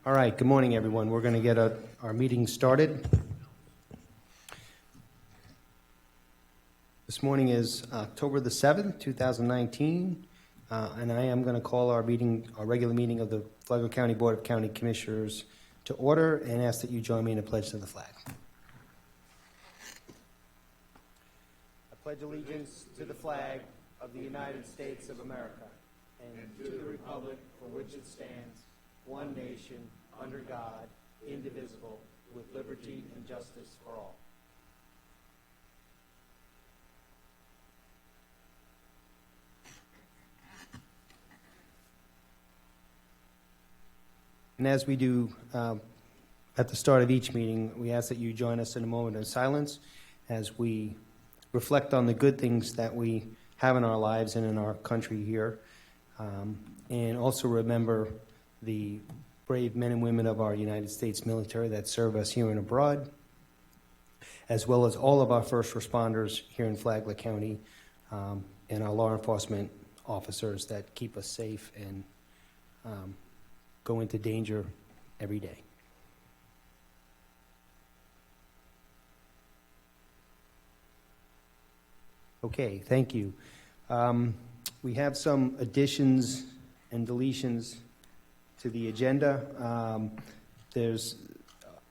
All right, good morning, everyone. We're going to get our meeting started. This morning is October the 7th, 2019, and I am going to call our regular meeting of the Flagler County Board of County Commissioners to order and ask that you join me in a pledge to the flag. I pledge allegiance to the flag of the United States of America and to the republic for which it stands, one nation, under God, indivisible, with liberty and justice for all. And as we do at the start of each meeting, we ask that you join us in a moment of silence as we reflect on the good things that we have in our lives and in our country here, and also remember the brave men and women of our United States military that serve us here and abroad, as well as all of our first responders here in Flagler County, and our law enforcement officers that keep us safe and go into danger every day. Okay, thank you. We have some additions and deletions to the agenda. There's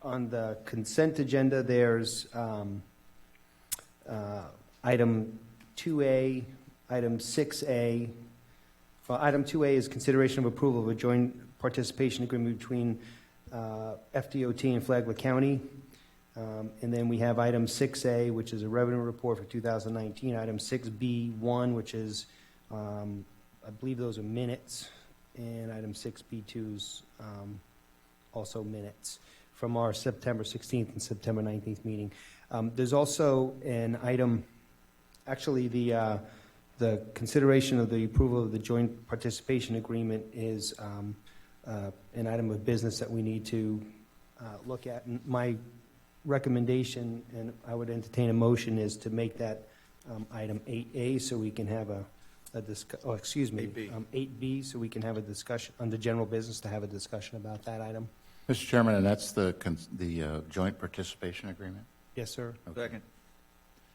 on the consent agenda, there's item 2A, item 6A. Item 2A is consideration of approval of a joint participation agreement between FDOT and Flagler County. And then we have item 6A, which is a revenue report for 2019. Item 6B1, which is, I believe those are minutes. And item 6B2 is also minutes from our September 16th and September 19th meeting. There's also an item, actually the consideration of the approval of the joint participation agreement is an item of business that we need to look at. And my recommendation, and I would entertain a motion, is to make that item 8A so we can have 8B, so we can have a discussion under general business to have a discussion about that item. Mr. Chairman, and that's the joint participation agreement? Yes, sir. Okay. Second.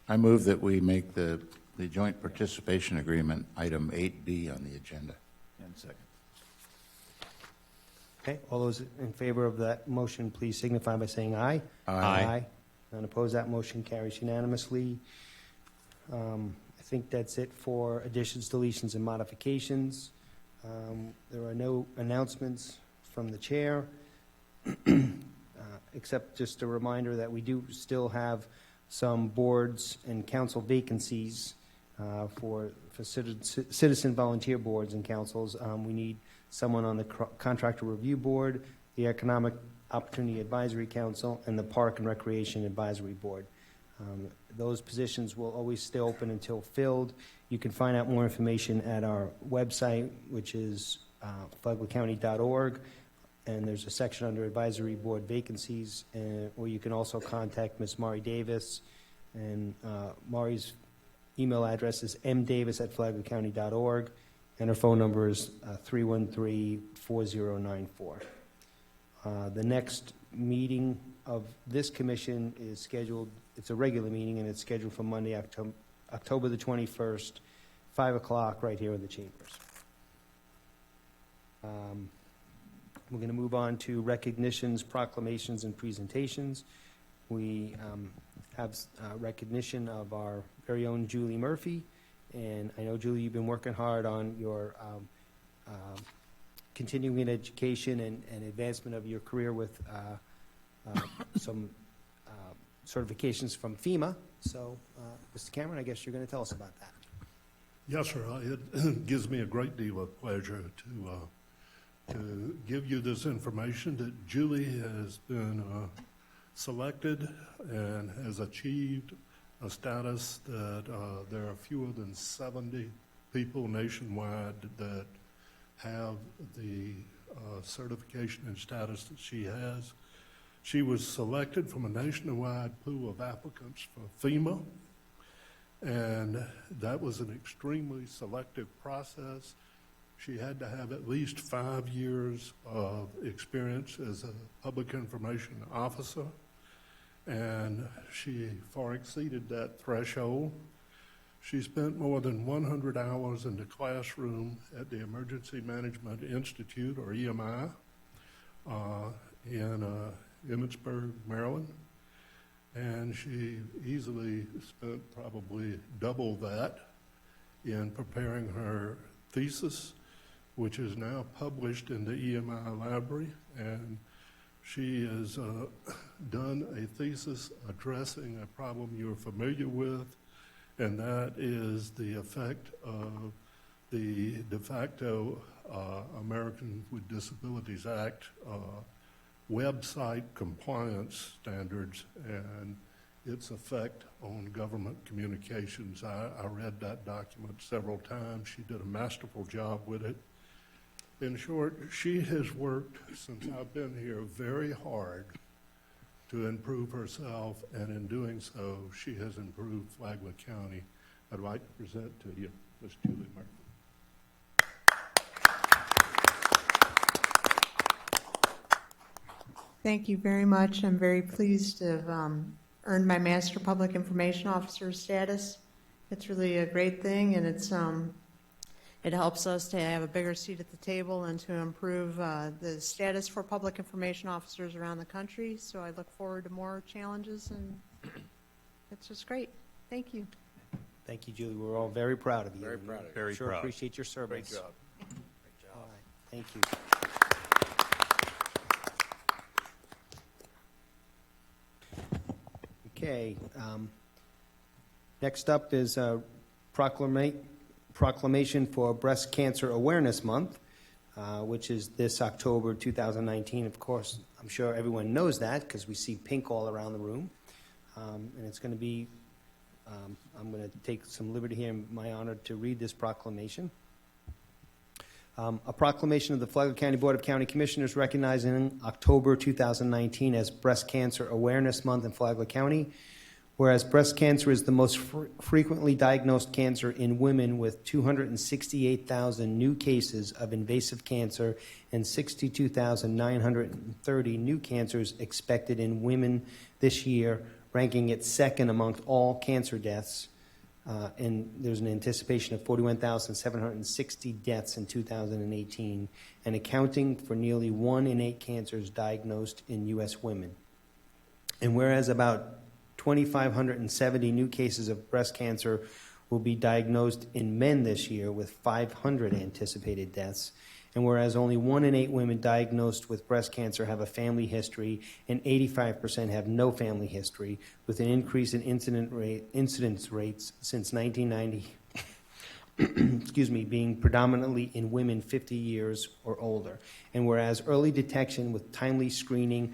I move that we make the joint participation agreement item 8B on the agenda. And second. Okay, all those in favor of that motion, please signify by saying aye. Aye. None opposed, that motion carries unanimously. I think that's it for additions, deletions, and modifications. There are no announcements from the chair, except just a reminder that we do still have some boards and council vacancies for citizen volunteer boards and councils. We need someone on the Contractor Review Board, the Economic Opportunity Advisory Council, and the Park and Recreation Advisory Board. Those positions will always stay open until filled. You can find out more information at our website, which is flaglercounty.org, and there's a section under Advisory Board Vacancies, or you can also contact Ms. Mari Davis, and Mari's email address is mdavis@flaglercounty.org, and her phone number is 313-4094. The next meeting of this commission is scheduled, it's a regular meeting, and it's scheduled for Monday, October the 21st, 5 o'clock, right here in the chambers. We're going to move on to recognitions, proclamations, and presentations. We have recognition of our very own Julie Murphy, and I know, Julie, you've been working hard on your continuing education and advancement of your career with some certifications from FEMA. So, Mr. Cameron, I guess you're going to tell us about that. Yes, sir. It gives me a great deal of pleasure to give you this information that Julie has been selected and has achieved a status that there are fewer than 70 people nationwide that have the certification and status that she has. She was selected from a nationwide pool of applicants for FEMA, and that was an extremely selective process. She had to have at least 5 years of experience as a public information officer, and she far exceeded that threshold. She spent more than 100 hours in the classroom at the Emergency Management Institute, or EMI, in Emmitsburg, Maryland. And she easily spent probably double that in preparing her thesis, which is now published in the EMI library. And she has done a thesis addressing a problem you're familiar with, and that is the effect of the de facto Americans with Disabilities Act website compliance standards and its effect on government communications. I read that document several times. She did a masterful job with it. In short, she has worked, since I've been here, very hard to improve herself, and in doing so, she has improved Flagler County. I'd like to present to you Ms. Julie Murphy. Thank you very much. I'm very pleased to have earned my Master Public Information Officer status. It's really a great thing, and it helps us to have a bigger seat at the table and to improve the status for public information officers around the country. So I look forward to more challenges, and it's just great. Thank you. Thank you, Julie. We're all very proud of you. Very proud of you. Very sure appreciate your service. Great job. All right. Thank you. Okay. Next up is a proclamation for Breast Cancer Awareness Month, which is this October 2019. Of course, I'm sure everyone knows that because we see pink all around the room. And it's going to be, I'm going to take some liberty here in my honor to read this proclamation. A proclamation of the Flagler County Board of County Commissioners recognizing October 2019 as Breast Cancer Awareness Month in Flagler County. Whereas breast cancer is the most frequently diagnosed cancer in women, with 268,000 new cases of invasive cancer and 62,930 new cancers expected in women this year, ranking it second among all cancer deaths. And there's an anticipation of 41,760 deaths in 2018, and accounting for nearly 1 in 8 cancers diagnosed in U.S. women. And whereas about 2,570 new cases of breast cancer will be diagnosed in men this year, with 500 anticipated deaths. And whereas only 1 in 8 women diagnosed with breast cancer have a family history, and 85% have no family history, with an increase in incidence rates since 1990, excuse me, being predominantly in women 50 years or older. And whereas early detection with timely screening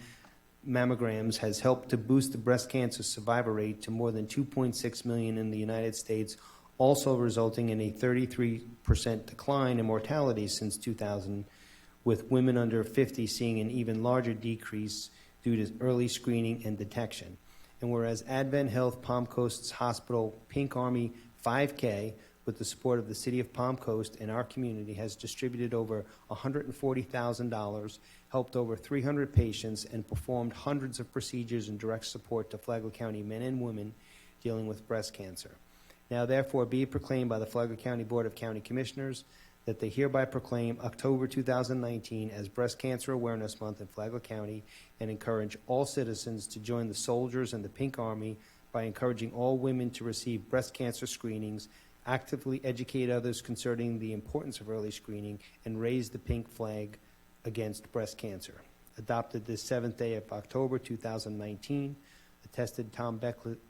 mammograms has helped to boost the breast cancer survivor rate to more than 2.6 million in the United States, also resulting in a 33% decline in mortality since 2000, with women under 50 seeing an even larger decrease due to early screening and detection. And whereas Advent Health Palm Coast's Hospital Pink Army 5K, with the support of the City of Palm Coast and our community, has distributed over $140,000, helped over 300 patients, and performed hundreds of procedures in direct support to Flagler County men and women dealing with breast cancer. Now, therefore, be it proclaimed by the Flagler County Board of County Commissioners that they hereby proclaim October 2019 as Breast Cancer Awareness Month in Flagler County, and encourage all citizens to join the soldiers and the Pink Army by encouraging all women to receive breast cancer screenings, actively educate others concerning the importance of early screening, and raise the pink flag against breast cancer. Adopted this 7th day of October 2019, attested Tom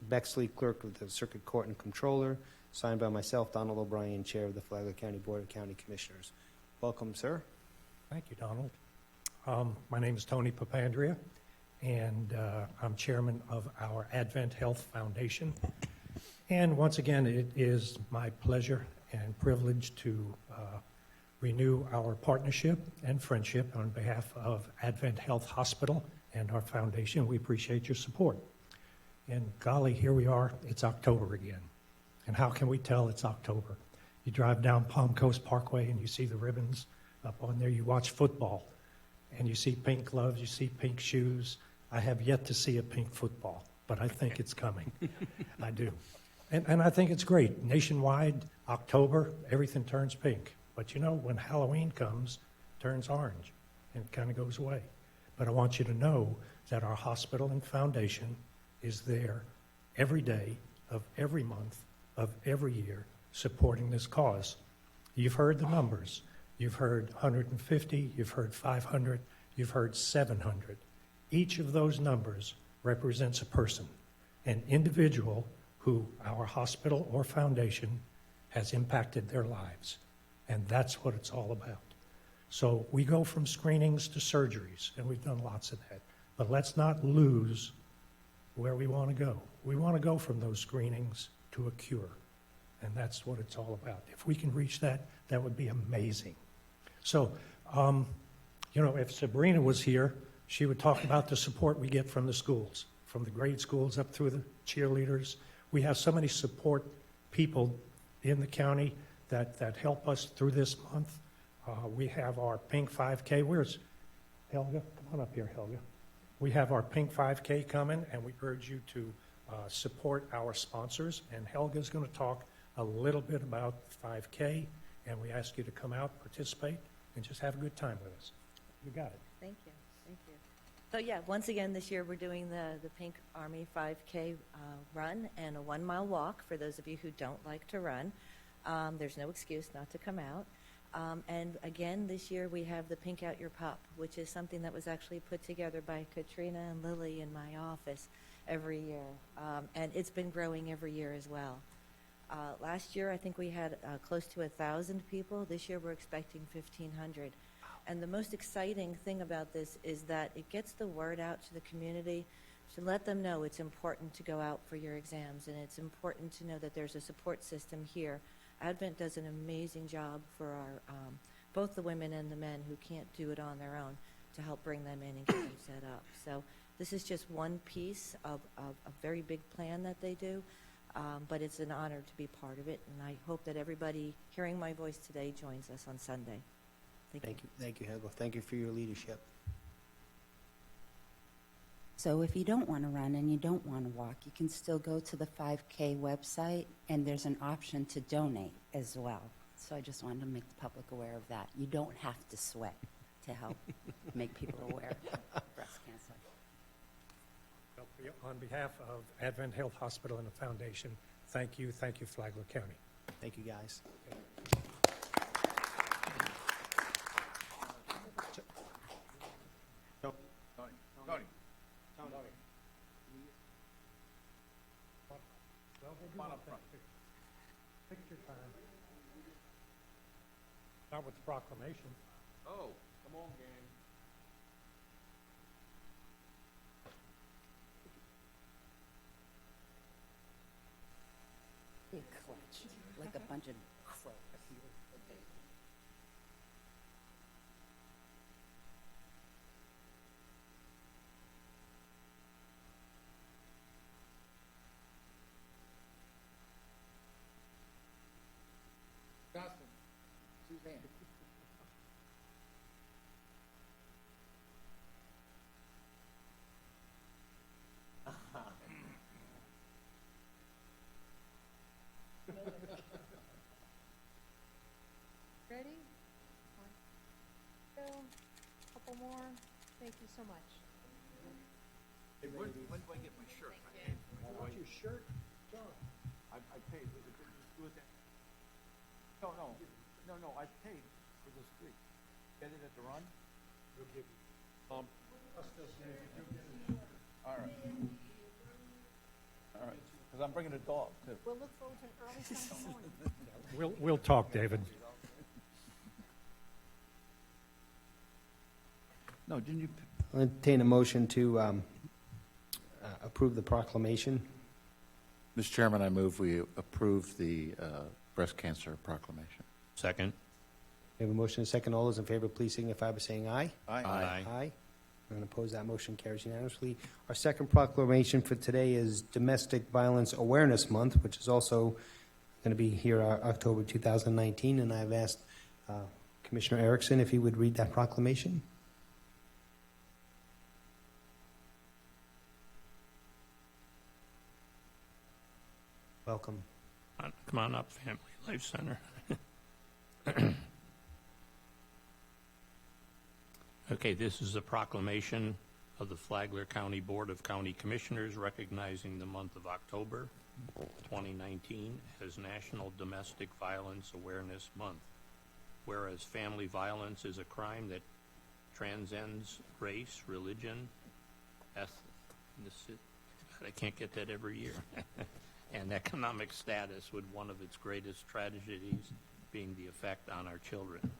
Bexley, Clerk of the Circuit Court and Comptroller, signed by myself, Donald O'Brien, Chair of the Flagler County Board of County Commissioners. Welcome, sir. Thank you, Donald. My name is Tony Papandrea, and I'm chairman of our Advent Health Foundation. And once again, it is my pleasure and privilege to renew our partnership and friendship on behalf of Advent Health Hospital and our foundation. We appreciate your support. And golly, here we are, it's October again. And how can we tell it's October? You drive down Palm Coast Parkway and you see the ribbons up on there. You watch football and you see pink gloves, you see pink shoes. I have yet to see a pink football, but I think it's coming. I do. And I think it's great. Nationwide, October, everything turns pink. But you know, when Halloween comes, it turns orange and it kind of goes away. But I want you to know that our hospital and foundation is there every day of every month of every year supporting this cause. You've heard the numbers. You've heard 150, you've heard 500, you've heard 700. Each of those numbers represents a person, an individual who our hospital or foundation has impacted their lives. And that's what it's all about. So we go from screenings to surgeries, and we've done lots of that. But let's not lose where we want to go. We want to go from those screenings to a cure. And that's what it's all about. If we can reach that, that would be amazing. So, you know, if Sabrina was here, she would talk about the support we get from the schools, from the grade schools up through the cheerleaders. We have so many support people in the county that help us through this month. We have our Pink 5K. Where's Helga? Come on up here, Helga. We have our Pink 5K coming, and we urge you to support our sponsors. And Helga's going to talk a little bit about 5K, and we ask you to come out, participate, and just have a good time with us. You got it. Thank you. Thank you. So yeah, once again, this year we're doing the Pink Army 5K run and a 1-mile walk for those of you who don't like to run. There's no excuse not to come out. And again, this year we have the Pink Out Your Pup, which is something that was actually put together by Katrina and Lily in my office every year. And it's been growing every year as well. Last year, I think we had close to 1,000 people. This year, we're expecting 1,500. And the most exciting thing about this is that it gets the word out to the community to let them know it's important to go out for your exams, and it's important to know that there's a support system here. Advent does an amazing job for our both the women and the men who can't do it on their own to help bring them in and get them set up. So this is just one piece of a very big plan that they do. But it's an honor to be part of it, and I hope that everybody hearing my voice today joins us on Sunday. Thank you. Thank you, Helga. Thank you for your leadership. So if you don't want to run and you don't want to walk, you can still go to the 5K website, and there's an option to donate as well. So I just wanted to make the public aware of that. You don't have to sweat to help make people aware of breast cancer. Well, on behalf of Advent Health Hospital and the Foundation, thank you, Flagler County. Thank you, guys. Picture time. Not with the proclamation. Oh, come on, gang. You clutch like a bunch of crows. Justin, Suzanne. Ready? One, two, couple more. Thank you so much. Hey, when do I get my shirt? Want your shirt? John. I paid. Do it then. No, I paid for the street. Get it at the run? We'll give you. All right. All right, because I'm bringing a dog, too. We'll look forward to an early Sunday morning. We'll talk, David. No, didn't you? I'll entertain a motion to approve the proclamation. Mr. Chairman, I move we approve the breast cancer proclamation. Second. We have a motion and a second. All those in favor, please signify by saying aye. Aye. Aye. None opposed, that motion carries unanimously. Our second proclamation for today is Domestic Violence Awareness Month, which is also going to be here October 2019, and I've asked Commissioner Erickson if he would read that proclamation. Welcome. Come on up, Family Life Center. Okay, this is a proclamation of the Flagler County Board of County Commissioners recognizing the month of October 2019 as National Domestic Violence Awareness Month. Whereas family violence is a crime that transcends race, religion, ethnicity, I can't get that every year, and economic status, with one of its greatest tragedies being the effect on our children.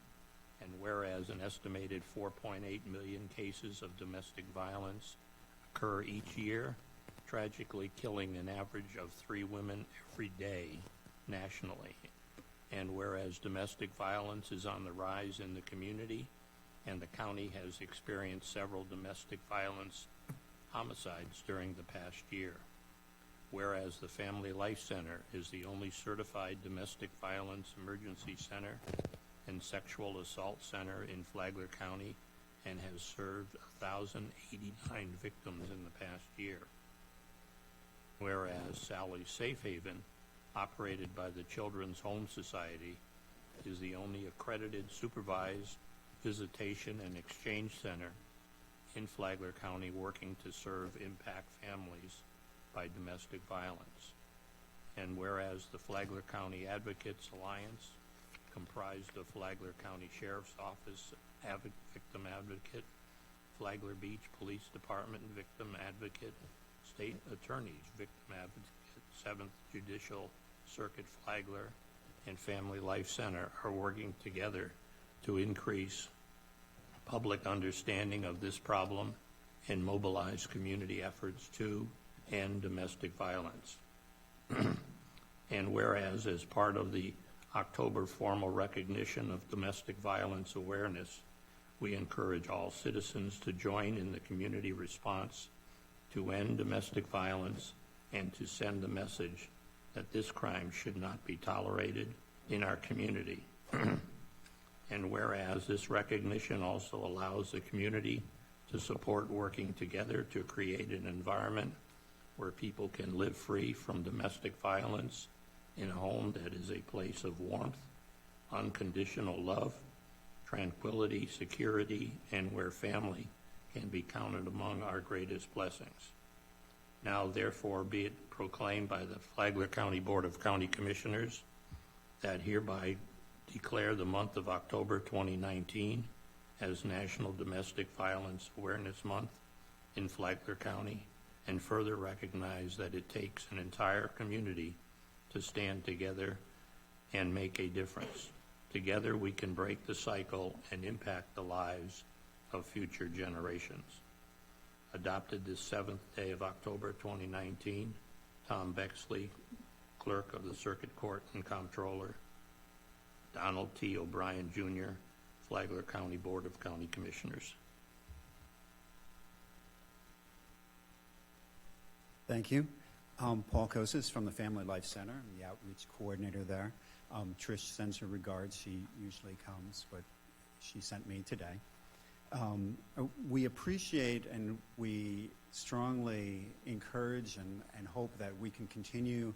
And whereas an estimated 4.8 million cases of domestic violence occur each year, tragically killing an average of 3 women every day nationally. And whereas domestic violence is on the rise in the community, and the county has experienced several domestic violence homicides during the past year. Whereas the Family Life Center is the only certified domestic violence emergency center and sexual assault center in Flagler County and has served 1,089 victims in the past year. Whereas Sally's Safe Haven, operated by the Children's Home Society, is the only accredited supervised visitation and exchange center in Flagler County working to serve impact families by domestic violence. And whereas the Flagler County Advocates Alliance, comprised of Flagler County Sheriff's Office Victim Advocate, Flagler Beach Police Department Victim Advocate, State Attorney's Victim Advocate, 7th Judicial Circuit Flagler, and Family Life Center are working together to increase public understanding of this problem and mobilize community efforts to end domestic violence. And whereas as part of the October formal recognition of domestic violence awareness, we encourage all citizens to join in the community response to end domestic violence and to send the message that this crime should not be tolerated in our community. And whereas this recognition also allows the community to support working together to create an environment where people can live free from domestic violence in a home that is a place of warmth, unconditional love, tranquility, security, and where family can be counted among our greatest blessings. Now, therefore, be it proclaimed by the Flagler County Board of County Commissioners that hereby declare the month of October 2019 as National Domestic Violence Awareness Month in Flagler County, and further recognize that it takes an entire community to stand together and make a difference. Together we can break the cycle and impact the lives of future generations. Adopted this 7th day of October 2019, Tom Bexley, Clerk of the Circuit Court and Comptroller, Donald T. O'Brien, Jr., Flagler County Board of County Commissioners. Thank you. Paul Kosas from the Family Life Center. I'm the outreach coordinator there. Trish sends her regards. She usually comes, but she sent me today. We appreciate and we strongly encourage and hope that we can continue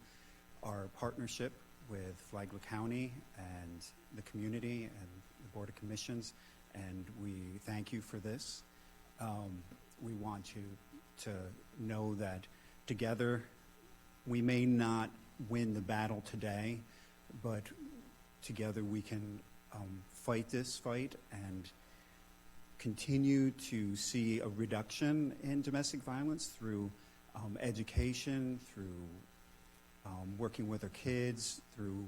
our partnership with Flagler County and the community and the Board of Commissions, and we thank you for this. We want you to know that together we may not win the battle today, but together we can fight this fight and continue to see a reduction in domestic violence through education, through working with our kids, through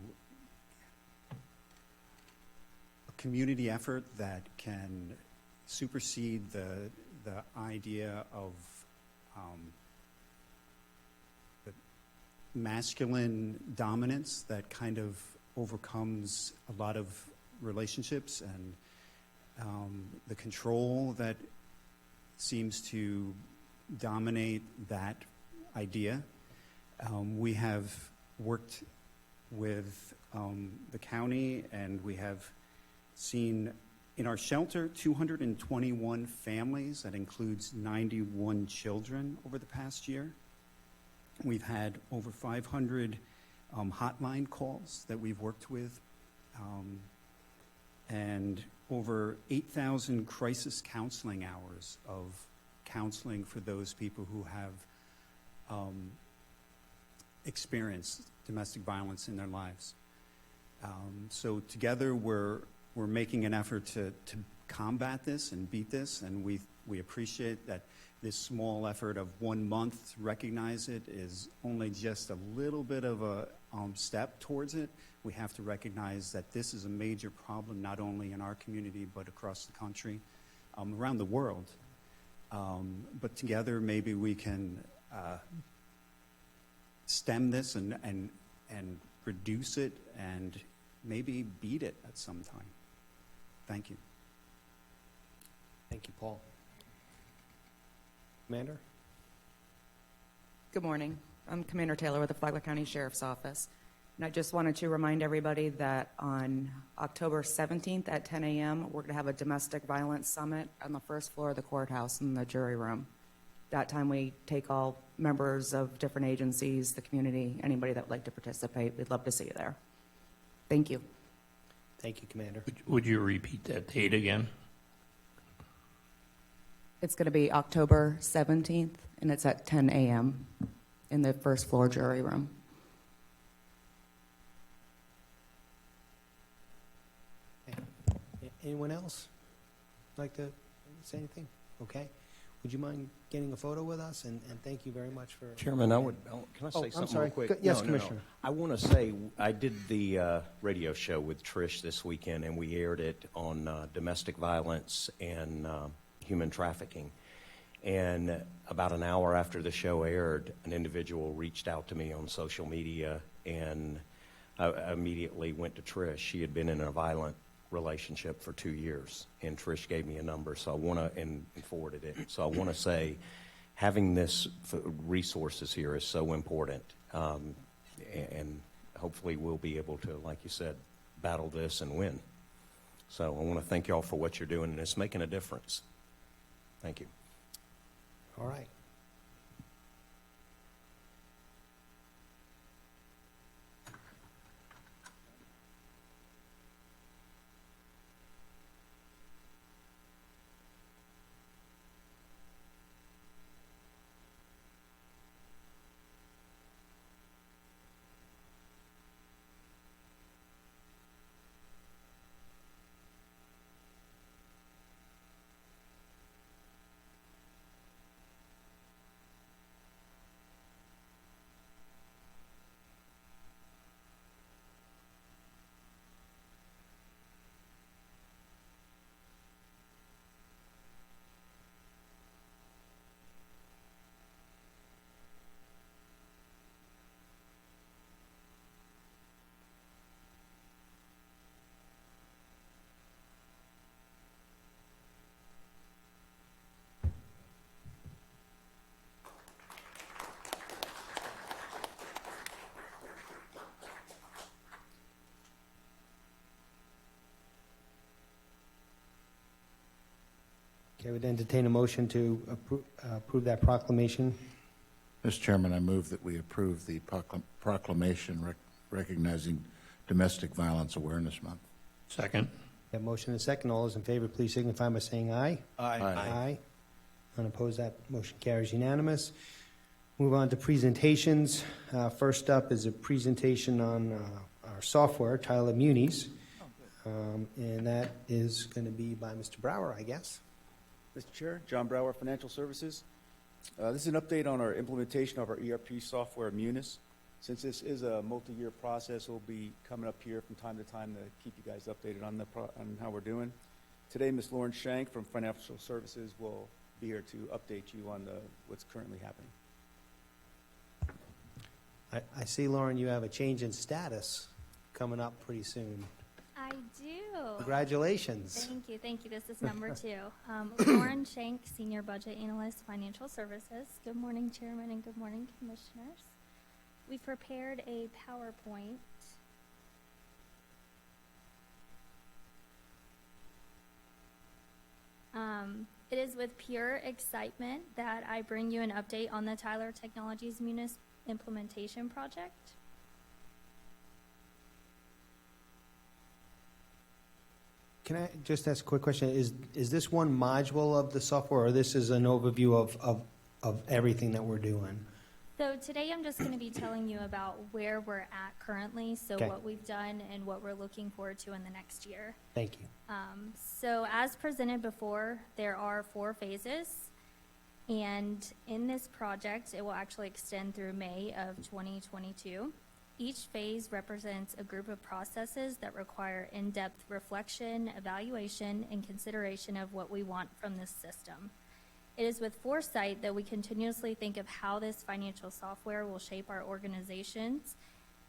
a community effort that can supersede the idea of the masculine dominance that kind of overcomes a lot of relationships and the control that seems to dominate that idea. We have worked with the county, and we have seen in our shelter 221 families. That includes 91 children over the past year. We've had over 500 hotline calls that we've worked with, and over 8,000 crisis counseling hours of counseling for those people who have experienced domestic violence in their lives. So together we're making an effort to combat this and beat this, and we appreciate that this small effort of 1 month to recognize it is only just a little bit of a step towards it. We have to recognize that this is a major problem, not only in our community, but across the country, around the world. But together, maybe we can stem this and reduce it and maybe beat it at some time. Thank you. Thank you, Paul. Commander? Good morning. I'm Commander Taylor with the Flagler County Sheriff's Office. And I just wanted to remind everybody that on October 17th at 10 a.m., we're going to have a domestic violence summit on the first floor of the courthouse in the jury room. That time we take all members of different agencies, the community, anybody that would like to participate. We'd love to see you there. Thank you. Thank you, Commander. Would you repeat that date again? It's going to be October 17th, and it's at 10 a.m. in the first floor jury room. Anyone else like to say anything? Okay. Would you mind getting a photo with us? And thank you very much for... Chairman, can I say I'm something sorry. real quick? Yes, No. Commissioner. I want to say, I did the radio show with Trish this weekend, and we aired it on domestic violence and human trafficking. And about an hour after the show aired, an individual reached out to me on social media, and I immediately went to Trish. She had been in a violent relationship for 2 years, and Trish gave me a number, so I want to, and forwarded it. So I want to say, having this resources here is so important, and hopefully we'll be able to, like you said, battle this and win. So I want to thank y'all for what you're doing, and it's making a difference. Thank you. All right. Okay, I would entertain a motion to approve that proclamation. Mr. Chairman, I move that we approve the proclamation recognizing Domestic Violence Awareness Month. Second. We have motion and a second. All those in favor, please signify by saying aye. Aye. Aye. Unopposed, that motion carries unanimous. Move on to presentations. First up is a presentation on our software, Tyler Muniz. And that is going to be by Mr. Brower, I guess. Mr. Chair, John Brower, Financial Services. This is an update on our implementation of our ERP software, Munis. Since this is a multi-year process, we'll be coming up here from time to time to keep you guys updated on on how we're doing. Today, Ms. Lauren Shank from Financial Services will be here to update you on what's currently happening. I see, Lauren, you have a change in status coming up pretty soon. I do. Congratulations. Thank you. This is number 2. Lauren Shank, Senior Budget Analyst, Financial Services. Good morning, Chairman, and good morning, Commissioners. We prepared a PowerPoint with pure excitement that I bring you an update on the Tyler Technologies Munis implementation project. Can I just ask a quick question? Is this one module of the software, or this is an overview of everything that we're doing? So today I'm just going to be telling you about where we're at currently, so Okay. what we've done and what we're looking forward to in the next year. Thank you. So as presented before, there are 4 phases, and in this project, it will actually extend through May of 2022. Each phase represents a group of processes that require in-depth reflection, evaluation, and consideration of what we want from this system. It is with foresight that we continuously think of how this financial software will shape our organizations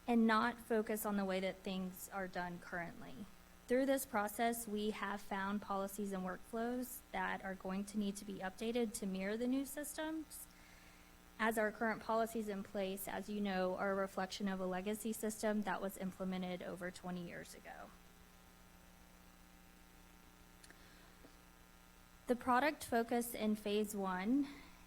and not focus on the way that things are done currently. Through this process, we have found policies and workflows that are going to need to be updated to mirror the new systems. As our current policies in place, as you know, are a reflection of a legacy system that was implemented over 20 years ago. The product focus in phase 1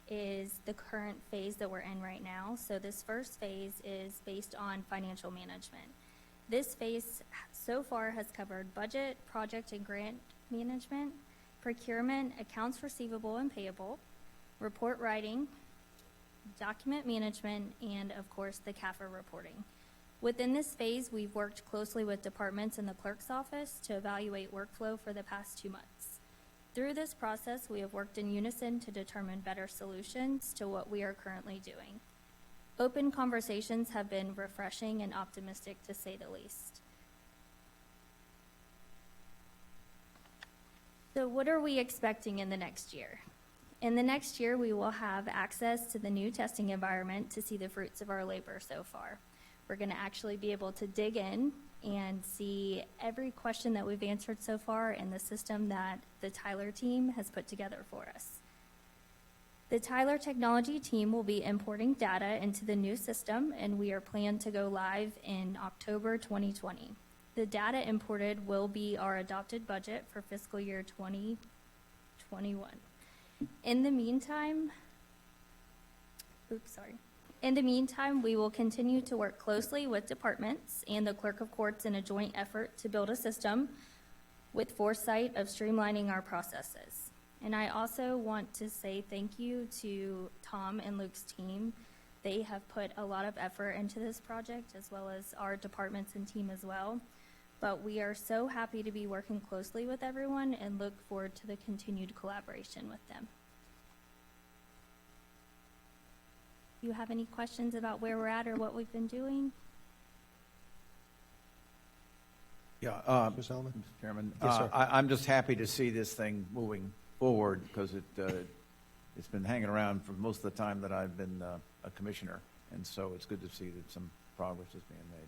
is the current phase that we're in right now. So this first phase is based on financial management. This phase so far has covered budget, project and grant management, procurement, accounts receivable and payable, report writing, document management, and of course the CAFR reporting. Within this phase, we've worked closely with departments in the clerk's office to evaluate workflow for the past 2 months. Through this process, we have worked in unison to determine better solutions to what we are currently doing. Open conversations have been refreshing and optimistic, to say the least. So what are we expecting in the next year? In the next year, we will have access to the new testing environment to see the fruits of our labor so far. We're going to actually be able to dig in and see every question that we've answered so far in the system that the Tyler team has put together for us. The Tyler technology team will be importing data into the new system, and we are planned to go live in October 2020. The data imported will be our adopted budget for fiscal year 2021. In the meantime, we will continue to work closely with departments and the Clerk of Courts in a joint effort to build a system with foresight of streamlining our processes. And I also want to say thank you to Tom and Luke's team. They have put a lot of effort into this project, as well as our departments and team as well. But we are so happy to be working closely with everyone and look forward to the continued collaboration with them. Do you have any questions about where we're at or what we've been doing? Yeah, Mr. Solomon? Mr. Chairman. Yes, sir. I'm just happy to see this thing moving forward because it's been hanging around for most of the time that I've been a commissioner. And so it's good to see that some progress is being made.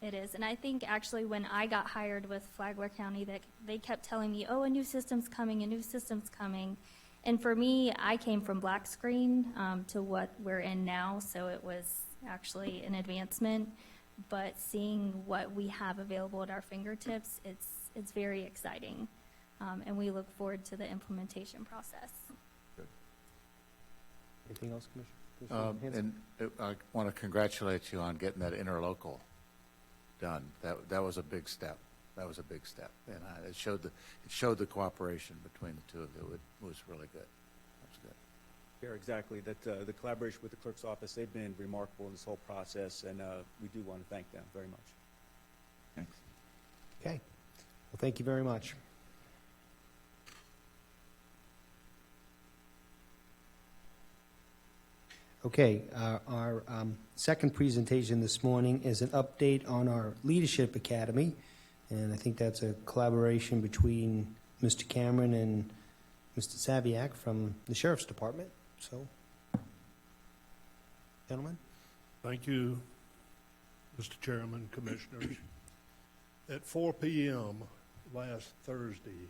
It is, and I think actually when I got hired with Flagler County, that they kept telling me, oh, a new system's coming, a new system's coming. And for me, I came from black screen to what we're in now, so it was actually an advancement. But seeing what we have available at our fingertips, it's very exciting. And we look forward to the implementation process. Good. Anything else, Commissioner? And I want to congratulate you on getting that interlocal done. That was a big step. That was a big step, and it showed the cooperation between the two of you. It was really good. That was good. Yeah, exactly. That the collaboration with the clerk's office, they've been remarkable in this whole process, and we do want to thank them very much. Thanks. Okay. Well, thank you very much. Okay, our second presentation this morning is an update on our Leadership Academy, and I think that's a collaboration between Mr. Cameron and Mr. Saviak from the Sheriff's Department. So, gentlemen. Thank you, Mr. Chairman, Commissioners. At 4 p.m. last Thursday,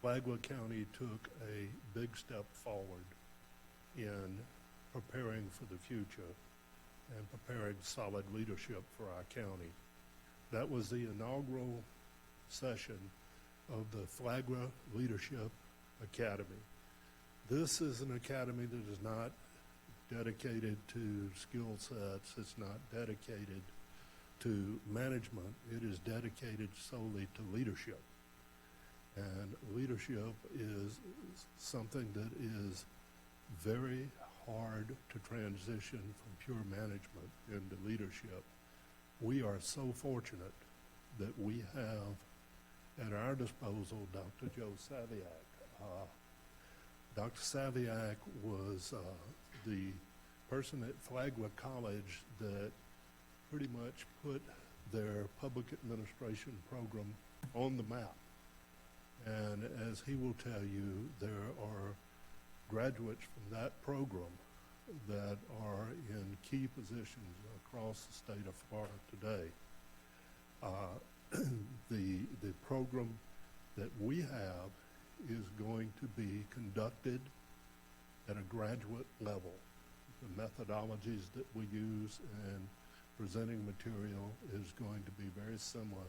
Flagler County took a big step forward in preparing for the future and preparing solid leadership for our county. That was the inaugural session of the Flagler Leadership academy. This is an academy that is not dedicated to skill sets. It's not dedicated to management. It is dedicated solely to leadership. And leadership is something that is very hard to transition from pure management into leadership. We are so fortunate that we have at our disposal Dr. Joe Saviak. Dr. Saviak was the person at Flagler College that pretty much put their public administration program on the map. And as he will tell you, there are graduates from that program that are in key positions across the state of Florida today. The program that we have is going to be conducted at a graduate level. The methodologies that we use and presenting material is going to be very similar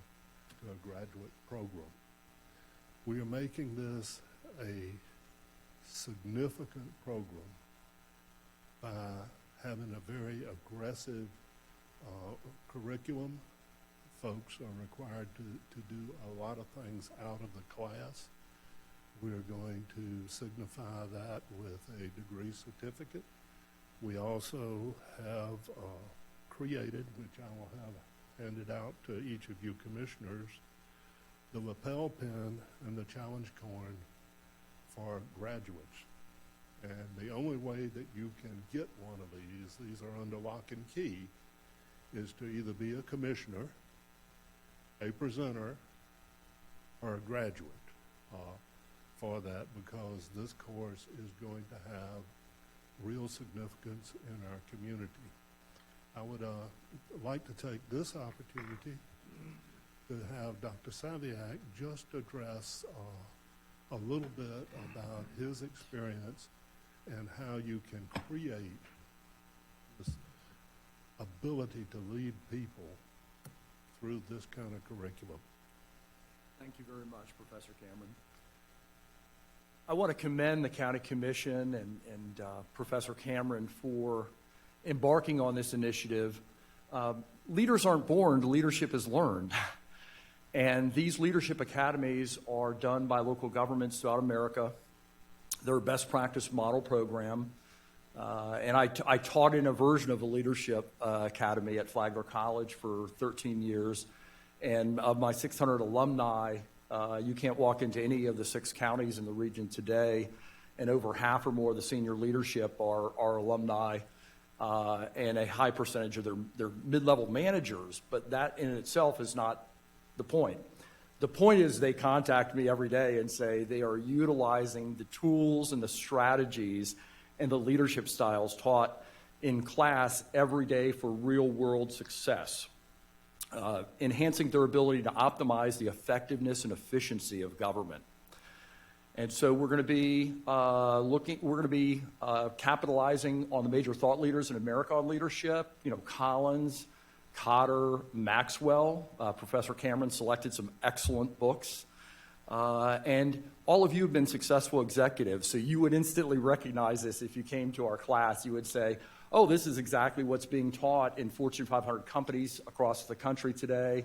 to a graduate program. We are making this a significant program by having a very aggressive curriculum. Folks are required to do a lot of things out of the class. We're going to signify that with a degree certificate. We also have created, which I will have handed out to each of you commissioners, the lapel pin and the challenge coin for graduates. And the only way that you can get one of these are under lock and key, is to either be a commissioner, a presenter, or a graduate for that, because this course is going to have real significance in our community. I would like to take this opportunity to have Dr. Saviak just address a little bit about his experience and how you can create this ability to lead people through this kind of curriculum. Thank you very much, Professor Cameron. I want to commend the County Commission and Professor Cameron for embarking on this initiative. Leaders aren't born, leadership is learned. And these leadership academies are done by local governments throughout America. They're a best practice model program. And I taught in a version of a leadership academy at Flagler College for 13 years. And of my 600 alumni, you can't walk into any of the 6 counties in the region today, and over half or more of the senior leadership are alumni, and a high percentage of their mid-level managers. But that in itself is not the point. The point is they contact me every day and say they are utilizing the tools and the strategies and the leadership styles taught in class every day for real-world success, enhancing their ability to optimize the effectiveness and efficiency of government. And so we're going to be capitalizing on the major thought leaders in America on leadership. You know, Collins, Cotter, Maxwell. Professor Cameron selected some excellent books. And all of you have been successful executives, so you would instantly recognize this if you came to our class. You would say, oh, this is exactly what's being taught in Fortune 500 companies across the country today,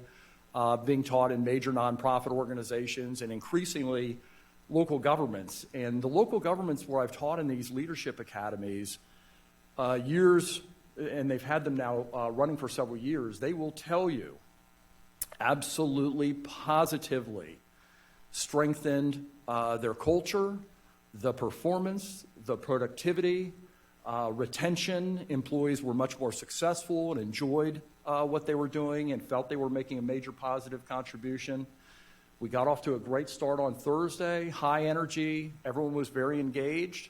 being taught in major nonprofit organizations, and increasingly local governments. And the local governments where I've taught in these leadership academies, and they've had them now running for several years, they will tell you absolutely, positively, strengthened their culture, the performance, the productivity, retention. Employees were much more successful and enjoyed what they were doing and felt they were making a major positive contribution. We got off to a great start on Thursday, high energy, everyone was very engaged.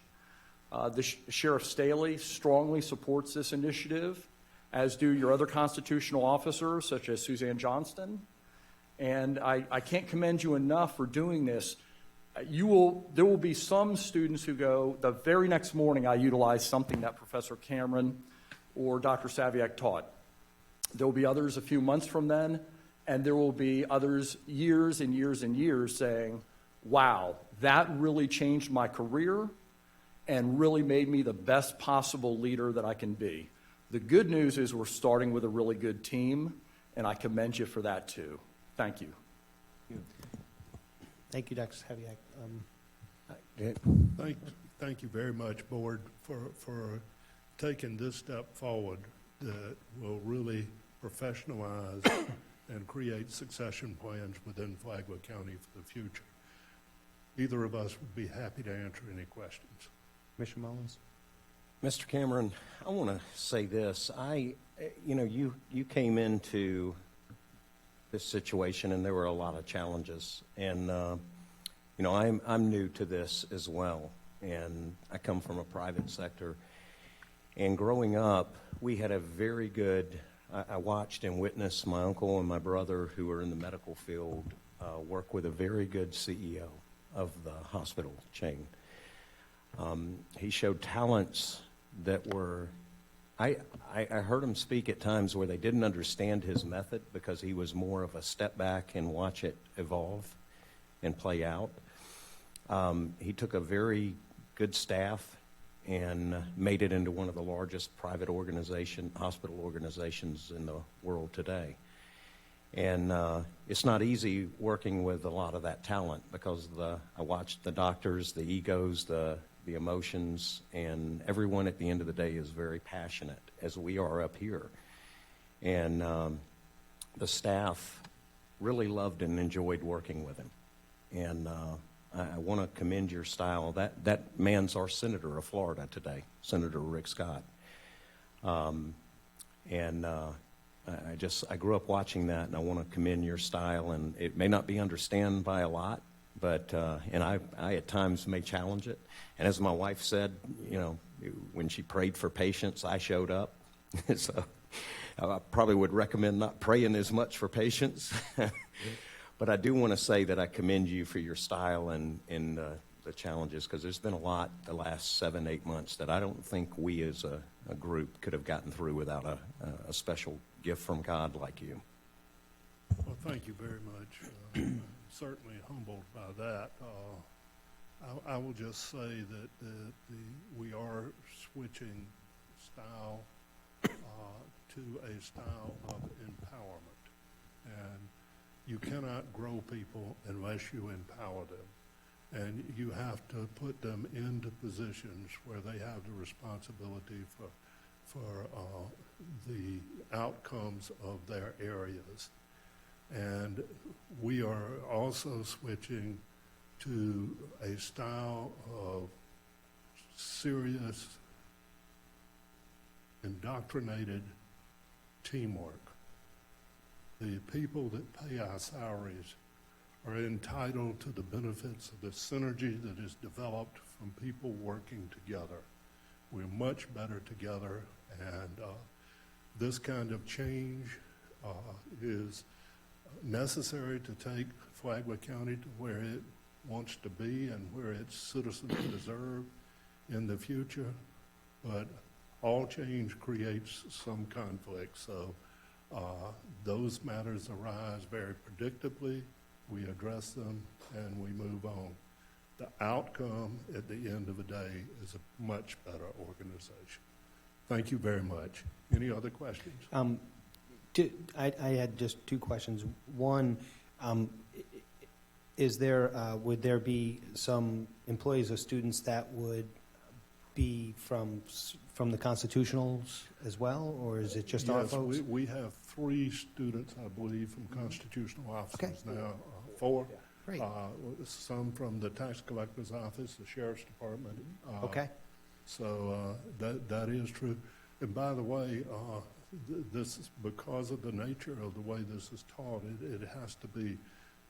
Sheriff Staley strongly supports this initiative, as do your other constitutional officers, such as Suzanne Johnston. And I can't commend you enough for doing this. There will be some students who go, the very next morning I utilized something that Professor Cameron or Dr. Saviak taught. There will be others a few months from then, and there will be others years and years and years saying, wow, that really changed my career and really made me the best possible leader that I can be. The good news is we're starting with a really good team, and I commend you for that too. Thank you. Thank you, Dr. Saviak. Thank you very much, Board, for taking this step forward that will really professionalize and create succession plans within Flagler County for the future. Either of us would be happy to answer any questions. Commissioner Mullins? Mr. Cameron, I want to say this. You came into this situation and there were a lot of challenges. And, I'm new to this as well. And I come from a private sector. And growing up, we had a very good, I watched and witnessed my uncle and my brother who were in the medical field work with a very good CEO of the hospital chain. He showed talents that were, I heard him speak at times where they didn't understand his method because he was more of a step back and watch it evolve and play out. He took a very good staff and made it into one of the largest private hospital organizations in the world today. And it's not easy working with a lot of that talent because I watched the doctors, the egos, the emotions, and everyone at the end of the day is very passionate, as we are up here. And the staff really loved and enjoyed working with him. And I want to commend your style. That man's our senator of Florida today, Senator Rick Scott. I grew up watching that, and I want to commend your style. And it may not be understood by a lot, but I at times may challenge it. And as my wife said, when she prayed for patience, I showed up. So I probably would recommend not praying as much for patience. But I do want to say that I commend you for your style and the challenges, because there's been a lot the last 7-8 months that I don't think we as a group could have gotten through without a special gift from God like you. Well, thank you very much. I'm certainly humbled by that. I will just say that we are switching style to a style of empowerment. And you cannot grow people unless you empower them. And you have to put them into positions where they have the responsibility for the outcomes of their areas. And we are also switching to a style of serious, indoctrinated teamwork. The people that pay our salaries are entitled to the benefits of the synergy that is developed from people working together. We're much better together, and this kind of change is necessary to take Flagler County to where it wants to be and where its citizens deserve in the future. But all change creates some conflict, so those matters arise very predictably. We address them and we move on. The outcome at the end of the day is a much better organization. Thank you very much. Any other questions? I had just 2 questions. One, would there be some employees or students that would be from the constitutionals as well, or is it just our folks? Yes, we have 3 students, I believe, from constitutional officers now. 4. Great. Some from the tax collector's office, the sheriff's department. Okay. So that is true. And by the way, this is because of the nature of the way this is taught, it has to be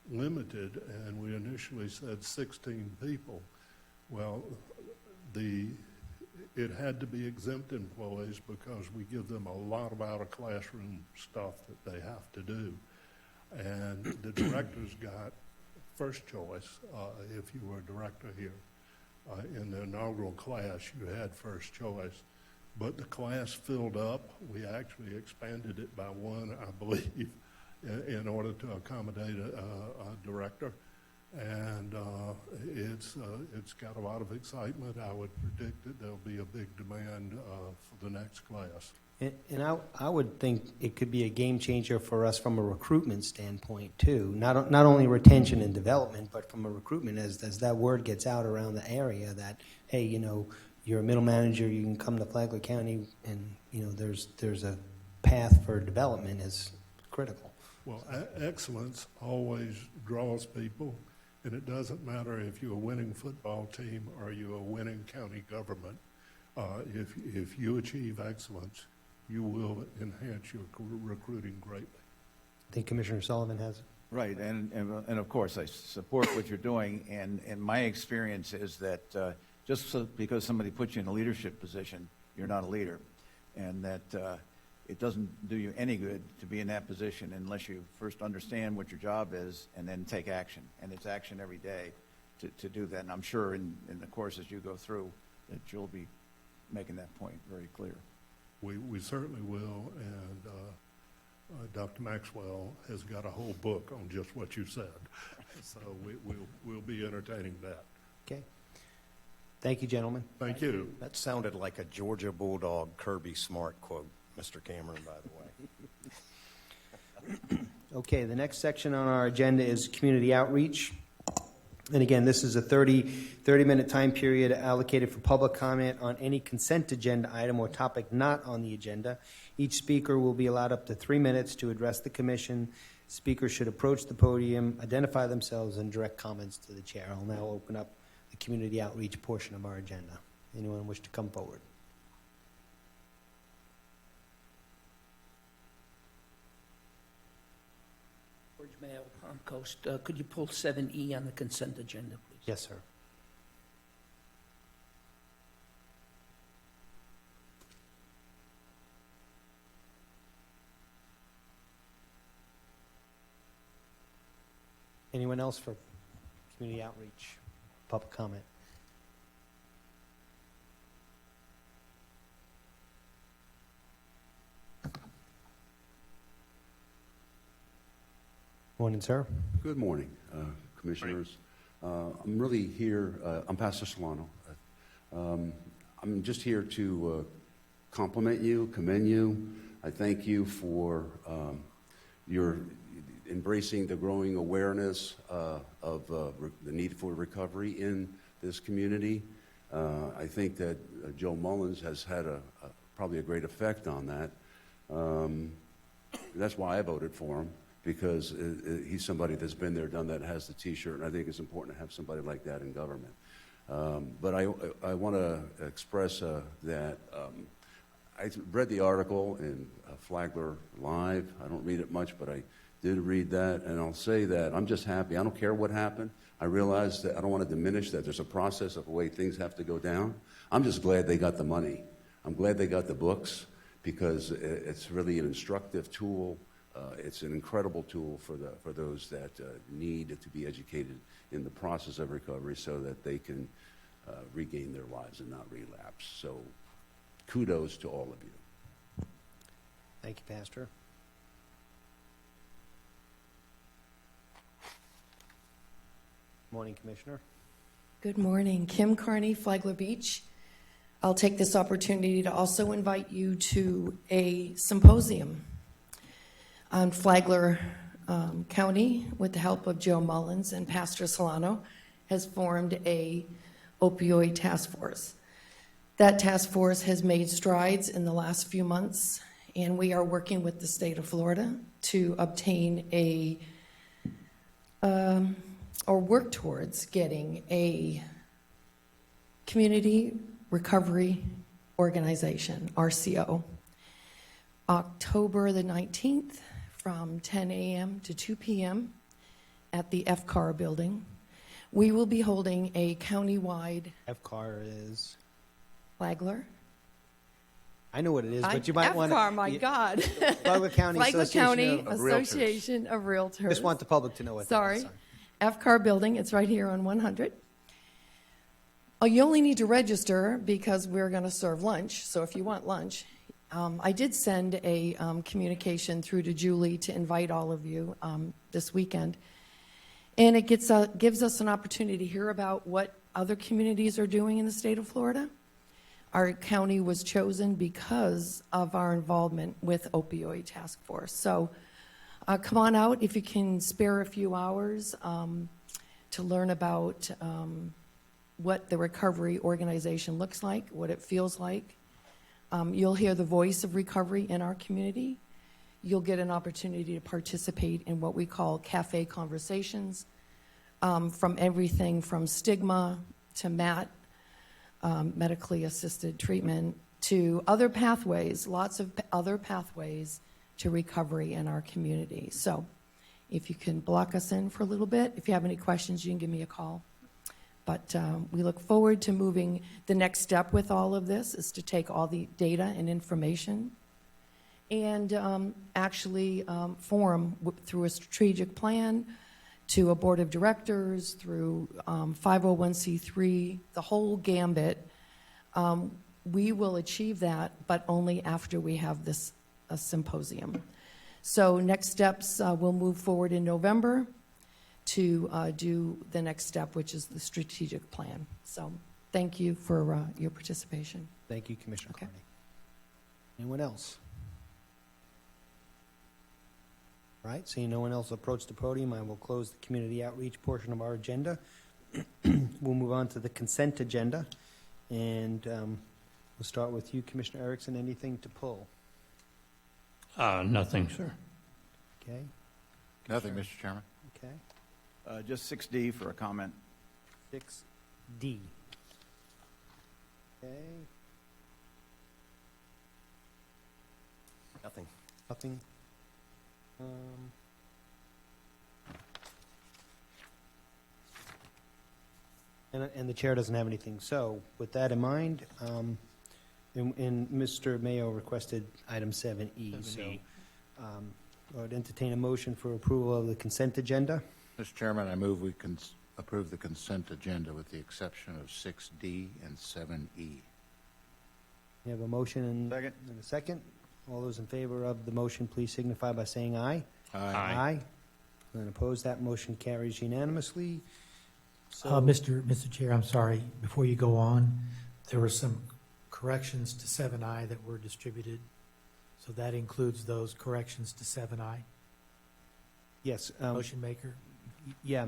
limited, and we initially said 16 people. Well, it had to be exempt employees because we give them a lot of out-of-classroom stuff that they have to do. And the directors got first choice. If you were a director here in the inaugural class, you had first choice. But the class filled up. We actually expanded it by 1, I believe, in order to accommodate a director. and it's got a lot of excitement. I would predict that there'll be a big demand for the next class. And I would think it could be a game changer for us from a recruitment standpoint too. Not only retention and development, but from a recruitment as that word gets out around the area that, hey, you know, you're a middle manager, you can come to Flagler County, and you know there's a path for development is critical. Well, excellence always draws people, and it doesn't matter if you're a winning football team or you're a winning county government. If you achieve excellence, you will enhance your recruiting greatly. I think Commissioner Sullivan has it. Right, and of course, I support what you're doing, and my experience is that because somebody puts you in a leadership position, you're not a leader, and that it doesn't do you any good to be in that position unless you first understand what your job is and then take action, and it's action every day to do that, and I'm sure in the course as you go through that you'll be making that point very clear. We certainly will, and Dr. Maxwell has got a whole book on just what you said, so we'll be entertaining that. Okay. Thank you, gentlemen. Thank you. That sounded like a Georgia Bulldog Kirby Smart quote, Mr. Cameron, by the way. Okay, the next section on our agenda is community outreach. And again, this is a 30-minute time period allocated for public comment on any consent agenda item or topic not on the agenda. Each speaker will be allowed up to 3 minutes to address the commission. Speakers should approach the podium, identify themselves, and direct comments to the chair. I'll now open up the community outreach portion of our agenda. Anyone wish to come forward? George Mayo, Palm Coast. Could you pull 7E on the consent agenda, please? Yes, sir. Anyone else for community outreach, public comment? Morning, sir. Good morning, commissioners. I'm really here, I'm Pastor Solano. I'm just here to compliment you, commend you. I thank you for your embracing the growing awareness of the need for recovery in this community. I think that Joe Mullins has had probably a great effect on that. That's why I voted for him, because he's somebody that's been there, done that, has the T-shirt, and I think it's important to have somebody like that in government. But I want to express that I read the article in Flagler Live. I don't read it much, but I did read that, and I'll say that I'm just happy. I don't care what happened. I realize that I don't want to diminish that there's a process of the way things have to go down. I'm just glad they got the money. I'm glad they got the books, because it's really an instructive tool. It's an incredible tool for those that need to be educated in the process of recovery so that they can regain their lives and not relapse. So kudos to all of you. Thank you, Pastor. Morning, Commissioner. Good morning. Kim Carney, Flagler Beach. I'll take this opportunity to also invite you to a symposium on Flagler County, with the help of Joe Mullins and Pastor Solano, has formed a opioid task force. That task force has made strides in the last few months, and we are working with the state of Florida to obtain or work towards getting a community recovery organization, RCO. October the 19th from 10 a.m. to 2 p.m. at the FCAR building. We will be holding a countywide... FCAR is? Flagler. I know what it is, but you might want to... FCAR, my God. Flagler County Flagler County of Association of Realtors. Just want the public to know what that is. Sorry. FCAR building, it's right here on 100. You only need to register because we're going to serve lunch, so if you want lunch. I did send a communication through to Julie to invite all of you this weekend. And it gives us an opportunity to hear about what other communities are doing in the state of Florida. Our county was chosen because of our involvement with Opioid Task Force. So come on out if you can spare a few hours to learn about what the recovery organization looks like, what it feels like. You'll hear the voice of recovery in our community. You'll get an opportunity to participate in what we call cafe conversations, from everything from stigma to MAT, medically assisted treatment, to other pathways, lots of other pathways to recovery in our community. So if you can block us in for a little bit, if you have any questions, you can give me a call. But we look forward to moving. The next step with all of this is to take all the data and information and actually form through a strategic plan to a board of directors, through 501c3, the whole gambit. We will achieve that, but only after we have this symposium. So next steps, we'll move forward in November to do the next step, which is the strategic plan. So thank you for your participation. Thank you, Commissioner Carney. Anyone else? All right, seeing no one else approach the podium, I will close the community outreach portion of our agenda. We'll move on to the consent agenda, and we'll start with you, Commissioner Erickson. Anything to pull? Nothing, sir. Okay. Nothing, Mr. Chairman. Okay. Just 6D for a comment. 6D. Okay. Nothing. Nothing. And the chair doesn't have anything. So with that in mind, and Mr. Mayo requested item 7E. So I would entertain a motion for approval of the consent agenda. Mr. Chairman, I move we approve the consent agenda with the exception of 6D and 7E. We have a motion and a second. All those in favor of the motion, please signify by saying aye. Aye. And opposed, that motion carries unanimously. So, Mr. Chair, I'm sorry, before you go on, there were some corrections to 7I that were distributed. So that includes those corrections to 7I? yes. Motion maker? Yeah,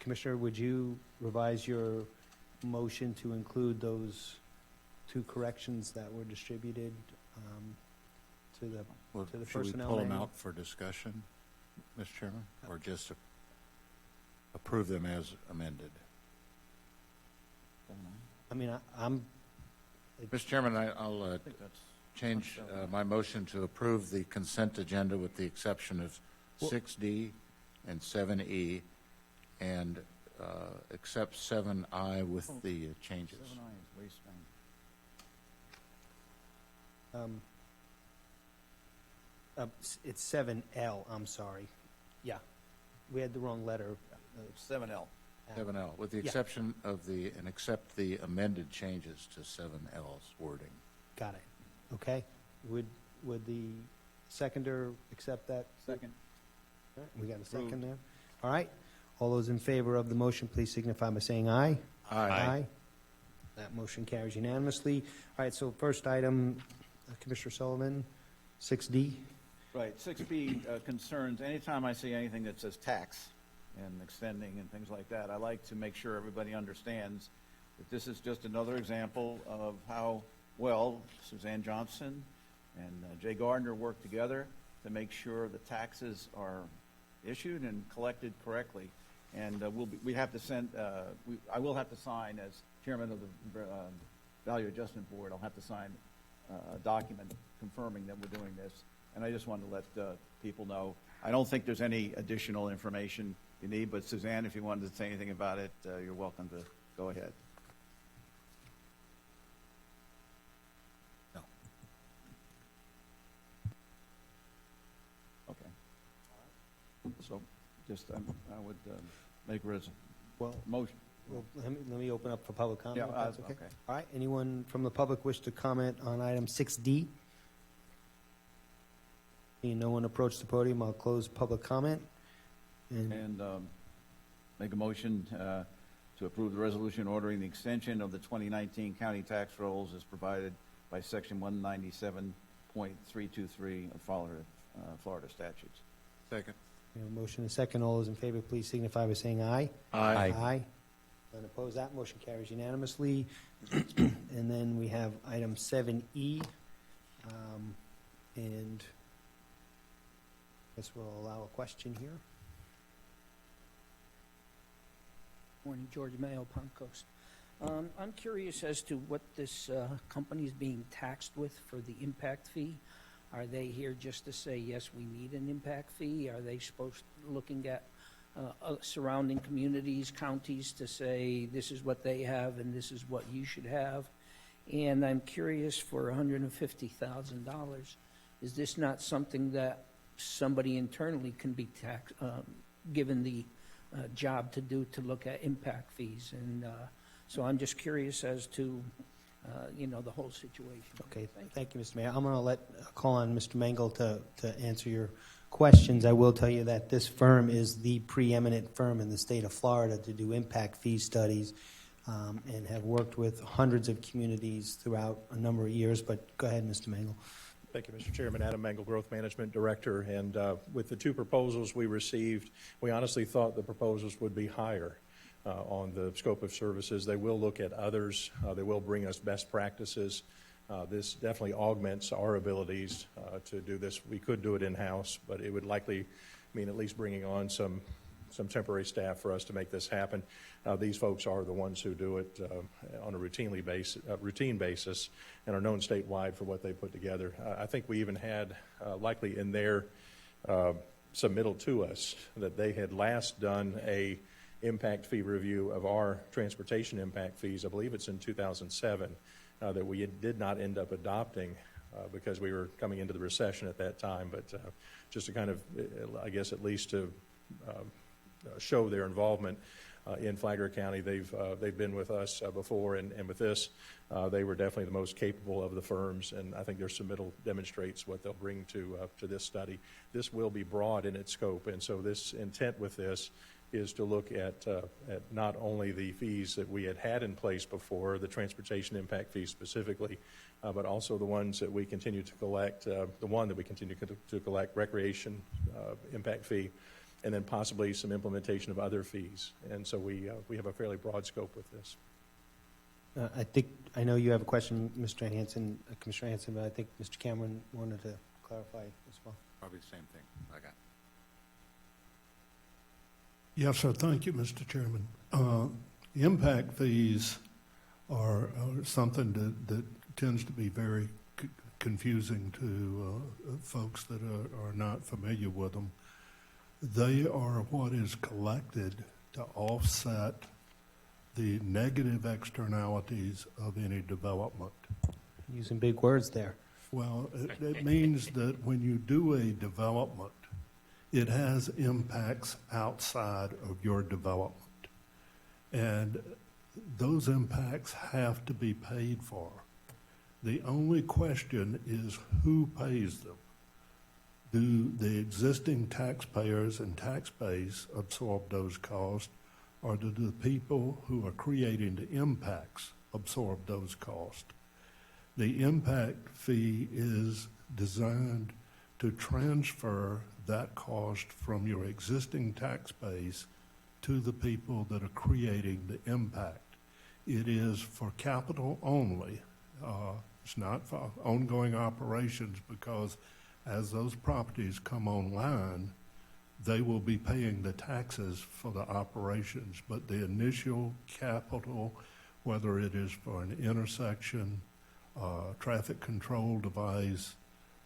Commissioner, would you revise your motion to include those two corrections that were distributed to the Should we personnel pull them manual? out for discussion, Mr. Chairman, or just approve them as amended? I mean, I'm. Mr. Chairman, I'll change my motion to approve the consent agenda with the exception of 6D and 7E, and accept 7I with the changes. 7I is waste bank. It's 7L, I'm sorry. Yeah, we had the wrong letter. 7L. 7L, with the Yeah. exception of and accept the amended changes to 7L's wording. Got it. Okay. Would the seconder accept that? Second. All right, we got a second there. All right. All those in favor of the motion, please signify by saying aye. Aye. That motion carries unanimously. All right, so first item, Commissioner Sullivan, 6D. Right, 6B concerns, anytime I see anything that says tax and extending and things like that, I like to make sure everybody understands that this is just another example of how well Suzanne Johnson and Jay Gardner work together to make sure the taxes are issued and collected correctly. And we have to send, I will have to sign as chairman of the Value Adjustment Board, I'll have to sign a document confirming that we're doing this. And I just wanted to let people know. I don't think there's any additional information you need, but Suzanne, if you wanted to say anything about it, you're welcome to go ahead. No. Okay. So just, I would make a motion. Well, let me open up for public comment. Yeah, if that's okay. okay. All right, anyone from the public wish to comment on item 6D? Seeing no one approach the podium, I'll close public comment. And make a motion to approve the resolution ordering the extension of the 2019 county tax rolls as provided by Section 197.323 of Florida statutes. Second. We have a motion and a second. All those in favor, please signify by saying aye. Aye. Aye. None opposed, that motion carries unanimously. And then we have item 7E, and I guess we'll allow a question here. Morning, George Mayo, Palm Coast. I'm curious as to what this company is being taxed with for the impact fee. Are they here just to say, yes, we need an impact fee? Are they looking at surrounding communities, counties, to say this is what they have and this is what you should have? And I'm curious, for $150,000, is this not something that somebody internally can be given the job to do, to look at impact fees? And so I'm just curious as to the whole situation. Okay, thank you, Mr. Mayor. I'm going to call on Mr. Mangle to answer your questions. I will tell you that this firm is the preeminent firm in the state of Florida to do impact fee studies, and have worked with hundreds of communities throughout a number of years. But go ahead, Mr. Mangle. Thank you, Mr. Chairman. Adam Mangle, Growth Management Director. And with the two proposals we received, we honestly thought the proposals would be higher on the scope of services. They will look at others. They will bring us best practices. This definitely augments our abilities to do this. We could do it in-house, but it would likely mean at least bringing on some temporary staff for us to make this happen. These folks are the ones who do it on a routine basis and are known statewide for what they put together. I think we even had likely in their submittal to us that they had last done a impact fee review of our transportation impact fees. I believe it's in 2007 that we did not end up adopting because we were coming into the recession at that time. But just to kind of, I guess, at least to show their involvement in Flagler County. They've been with us before, and with this, they were definitely the most capable of the firms, and I think their submittal demonstrates what they'll bring to this study. This will be broad in its scope, and so this intent with this is to look at not only the fees that we had in place before, the transportation impact fees specifically, but also the ones that we continue to collect, the one that we continue to collect, recreation impact fee, and then possibly some implementation of other fees. And so we have a fairly broad scope with this. I know you have a question, Mr. Hanson, Commissioner Hanson, but I think Mr. Cameron wanted to clarify as well. Probably the same thing. I got. Yes, sir. Thank you, Mr. Chairman. Impact fees are something that tends to be very confusing to folks that are not familiar with them. They are what is collected to offset the negative externalities of any development. Using big words there. Well, it means that when you do a development, it has impacts outside of your development. And those impacts have to be paid for. The only question is who pays them. Do the existing taxpayers and tax base absorb those costs, or do the people who are creating the impacts absorb those costs? The impact fee is designed to transfer that cost from your existing tax base to the people that are creating the impact. It is for capital only. It's not for ongoing operations, because as those properties come online, they will be paying the taxes for the operations. But the initial capital, whether it is for an intersection, traffic control device,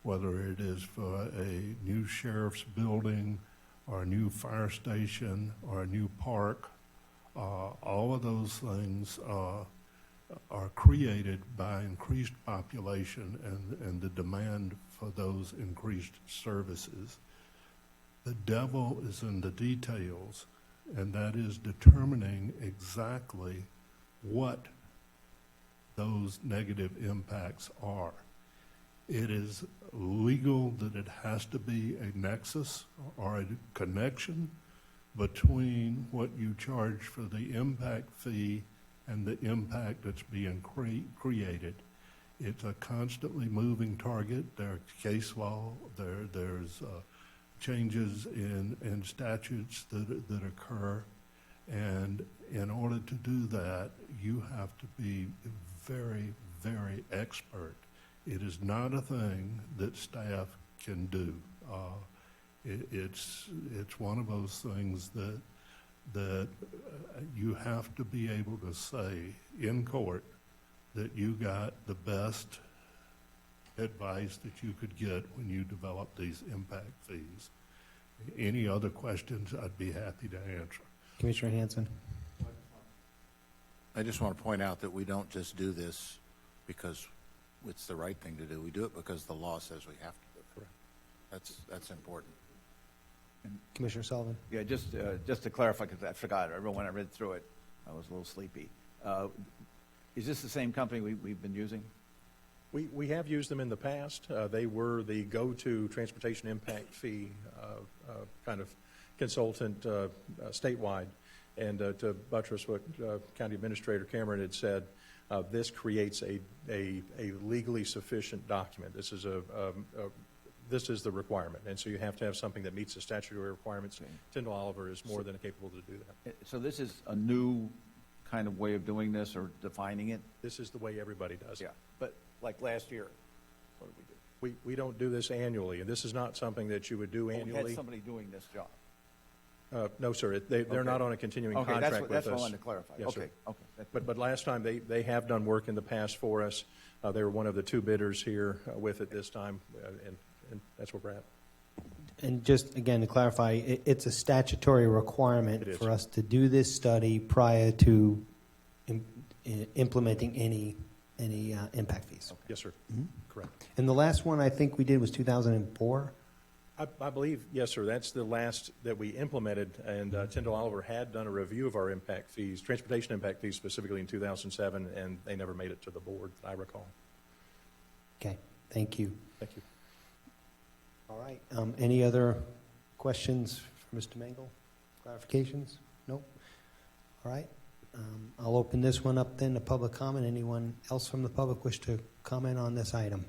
whether it is for a new sheriff's building or a new fire station or a new park, all of those things are created by increased population and the demand for those increased services. The devil is in the details, and that is determining exactly what those negative impacts are. It is legal that it has to be a nexus or a connection between what you charge for the impact fee and the impact that's being created. It's a constantly moving target. There's case law, there's changes in statutes that occur, and in order to do that, you have to be very, very expert. It is not a thing that staff can do. It's one of those things that you have to be able to say in court that you got the best advice that you could get when you develop these impact fees. Any other questions, I'd be happy to answer. Commissioner Hanson? I just want to point out that we don't just do this because it's the right thing to do. We do it because the law says we have to do it. That's important. Commissioner Sullivan? Yeah, just to clarify, because I forgot, when I read through it, I was a little sleepy. Is this the same company we've been using? We have used them in the past. They were the go-to transportation impact fee kind of consultant statewide. And to buttress what County Administrator Cameron had said, this creates a legally sufficient document. This is the requirement, and so you have to have something that meets the statutory requirements. Okay. Tyndall Oliver is more than capable to do that. So this is a new kind of way of doing this or defining it? This is the way everybody does it. Yeah, but like last year, what did we do? We don't do this annually, and this is not something that you would do annually. We had somebody doing this job. No, sir. They're not on a continuing contract with us. That's what I wanted to clarify. Yes, okay, sir. okay. But last time, they have done work in the past for us. They were one of the two bidders here with it this time, and that's where we're at. And just, again, to clarify, it's a statutory requirement for us to do this study prior to implementing any impact fees. Okay. Yes, sir. Mm-hmm. Correct. And the last one I think we did was 2004? I believe, yes, sir. That's the last that we implemented, and Tyndall Oliver had done a review of our impact fees, transportation impact fees specifically in 2007, and they never made it to the board, I recall. Okay, thank you. Thank you. All right, any other questions for Mr. Mangle? Clarifications? Nope. All right, I'll open this one up then to public comment. Anyone else from the public wish to comment on this item?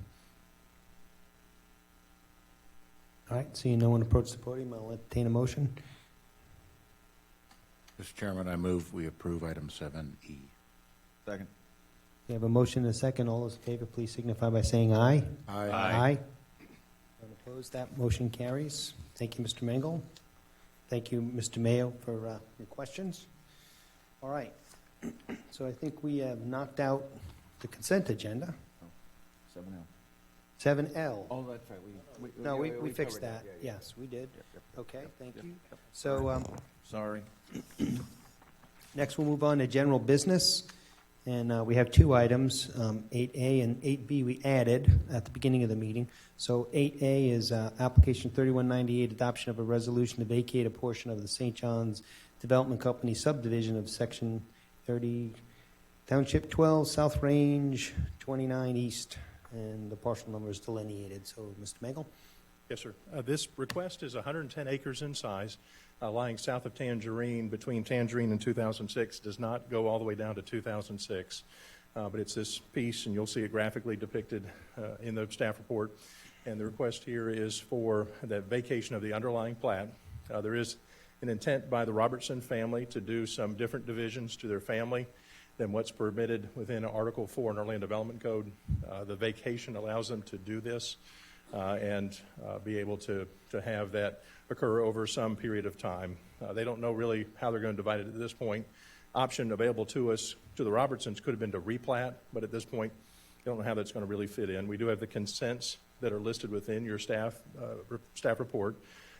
All right, seeing no one approach the podium, I'll entertain a motion. Mr. Chairman, I move we approve item 7E. Second. We have a motion and a second. All those in favor, please signify by saying aye. Aye. Aye. None opposed, that motion carries. Thank you, Mr. Mangle. Thank you, Mr. Mayo, for your questions. All right, so I think we have knocked out the consent agenda. 7L. 7L. Oh, that's right. No, we fixed covered that. Yeah. Yes, we did. Yep. Okay, thank you. Yep. So Sorry. next we'll move on to general business. And we have two items, 8A and 8B we added at the beginning of the meeting. So 8A is application 3198, adoption of a resolution to vacate a portion of the St. John's Development Company subdivision of Section 30, Township 12, South Range 29 East. And the parcel number is delineated. So, Mr. Mangle? Yes, sir. This request is 110 acres in size, lying south of Tangerine, between Tangerine and 2006. Does not go all the way down to 2006, but it's this piece, and you'll see it graphically depicted in the staff report. And the request here is for the vacation of the underlying plat. There is an intent by the Robertson family to do some different divisions to their family than what's permitted within Article 4 in our Land Development Code. The vacation allows them to do this and be able to have that occur over some period of time. They don't know really how they're going to divide it at this point. Option available to us, to the Robertsons, could have been to replat, but at this point, they don't know how that's going to really fit in. We do have the consents that are listed within your staff report,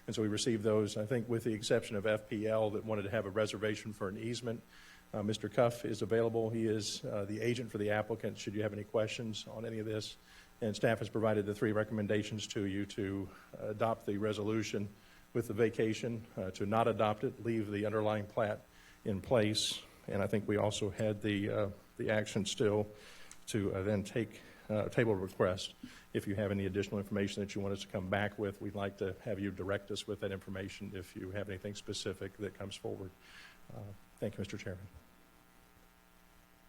and so we received those, I think, with the exception of FPL that wanted to have a reservation for an easement. Mr. Cuff is available. He is the agent for the applicant should you have any questions on any of this. And staff has provided the three recommendations to you to adopt the resolution with the vacation, to not adopt it, leave the underlying plat in place. And I think we also had the action still to then take table of request. If you have any additional information that you want us to come back with, we'd like to have you direct us with that information if you have anything specific that comes forward. Thank you, Mr. Chairman.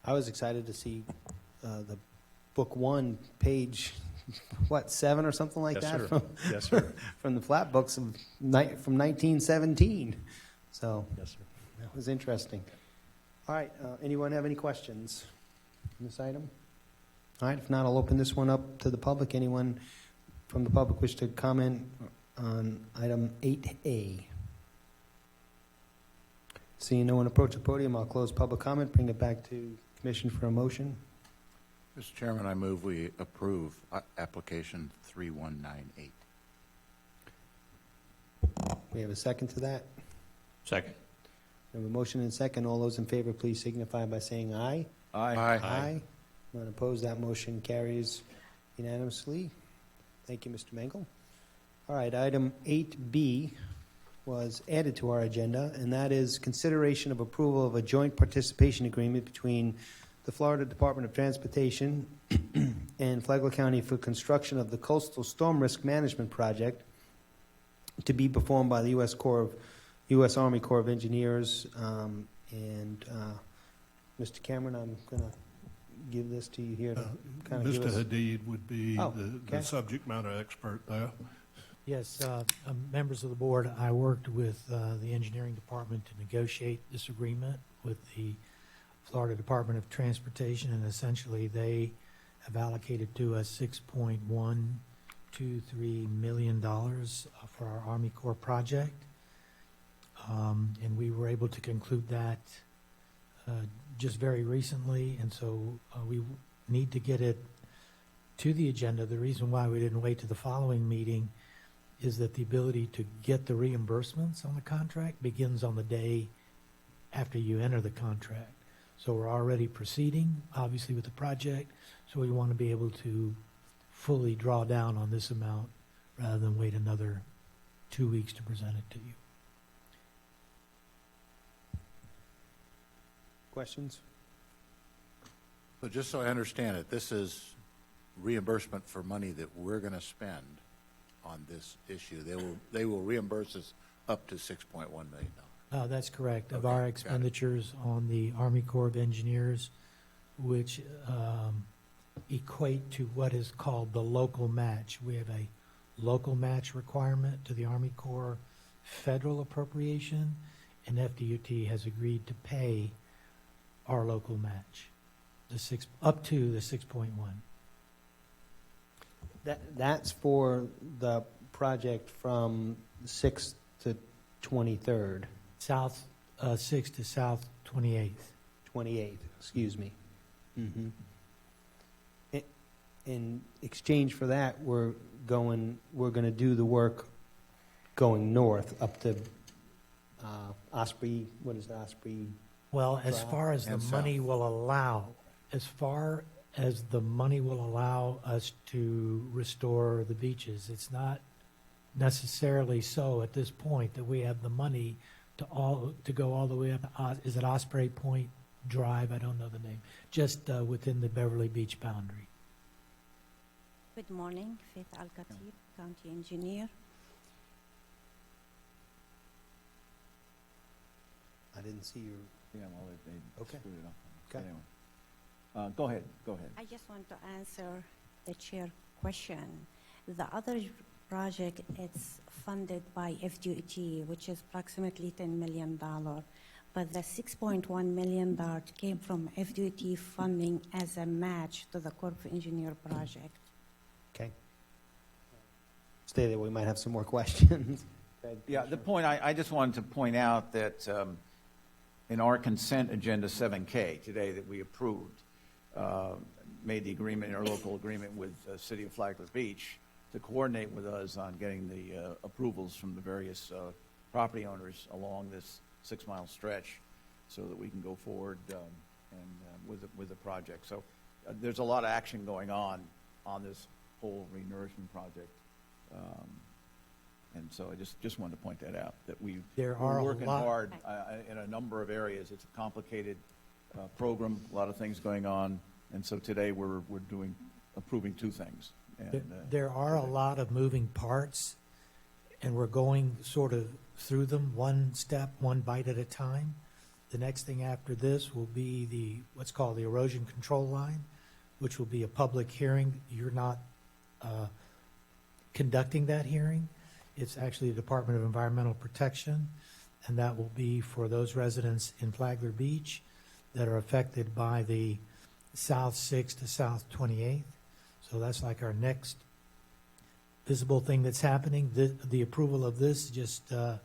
I was excited to see the book 1, page, 7 or something like Yes, that? sir. From, Yes, sir. from the flat books from 1917. So Yes, sir. that was interesting. All right, anyone have any questions on this item? All right, if not, I'll open this one up to the public. Anyone from the public wish to comment on item 8A? Seeing no one approach the podium, I'll close public comment, bring it back to commission for a motion. Mr. Chairman, I move we approve application 3198. We have a second to that? Second. We have a motion and a second. All those in favor, please signify by saying aye. Aye. Aye. None opposed. That motion carries unanimously. Thank you, Mr. Mengel. All right, item 8B was added to our agenda, and that is consideration of approval of a joint participation agreement between the Florida Department of Transportation and Flagler County for construction of the Coastal Storm Risk Management Project to be performed by the U.S. Army Corps of Engineers. Mr. Cameron, I'm going to give this to you here to kind of give Mr. us... Hadid would be okay. the subject matter expert there. Yes, members of the board, I worked with the engineering department to negotiate this agreement with the Florida Department of Transportation, and essentially they have allocated to us $6.123 million for our Army Corps project. And we were able to conclude that just very recently, and so we need to get it to the agenda. The reason why we didn't wait to the following meeting is that the ability to get the reimbursements on the contract begins on the day after you enter the contract. So we're already proceeding, obviously, with the project, so we want to be able to fully draw down on this amount rather than wait another 2 weeks to present it to you. Questions? So just so I understand it, this is reimbursement for money that we're going to spend on this issue. They will reimburse us up to $6.1 million. That's correct. Of Okay, our got it. expenditures on the Army Corps of Engineers, which equate to what is called the local match. We have a local match requirement to the Army Corps federal appropriation, and FDOT has agreed to pay our local match, up to the 6.1. That's for the project from 6th to 23rd. South 6th to South 28th. 28th, excuse me. In exchange for that, we're going to do the work going north up to Osprey. What is that, Osprey? Well, as Drive? far as the And money south. will allow, as far as the money will allow us to restore the beaches, it's not necessarily so at this point that we have the money to go all the way up. Is it Osprey Point Drive? I don't know the name. Just within the Beverly Beach boundary. Good morning, Faith Al-Khatib, County Engineer. I didn't see your... Yeah, well, they Okay. screwed it up. Okay. Anyway. Go ahead. I just want to answer the chair question. The other project, it's funded by FDOT, which is approximately $10 million. But the $6.1 million came from FDOT funding as a match to the Corps of Engineer project. Okay. Stay there, we might have some more questions. Yeah, the point, I just wanted to point out that in our consent agenda 7K today that we approved, made the agreement, our local agreement with the City of Flagler Beach to coordinate with us on getting the approvals from the various property owners along this 6-mile stretch so that we can go forward with the project. So there's a lot of action going on this whole renourishment project. And so I just wanted to point that out, that There we're are a working lot- hard in a number of areas. It's a complicated program, a lot of things going on. And so today we're doing approving two things. And, There are a lot of moving parts, and we're going sort of through them, one step, one bite at a time. The next thing after this will be what's called the erosion control line, which will be a public hearing. You're not conducting that hearing. It's actually the Department of Environmental Protection, and that will be for those residents in Flagler Beach that are affected by the South 6th to South 28th. So that's like our next visible thing that's happening. The approval of this just, I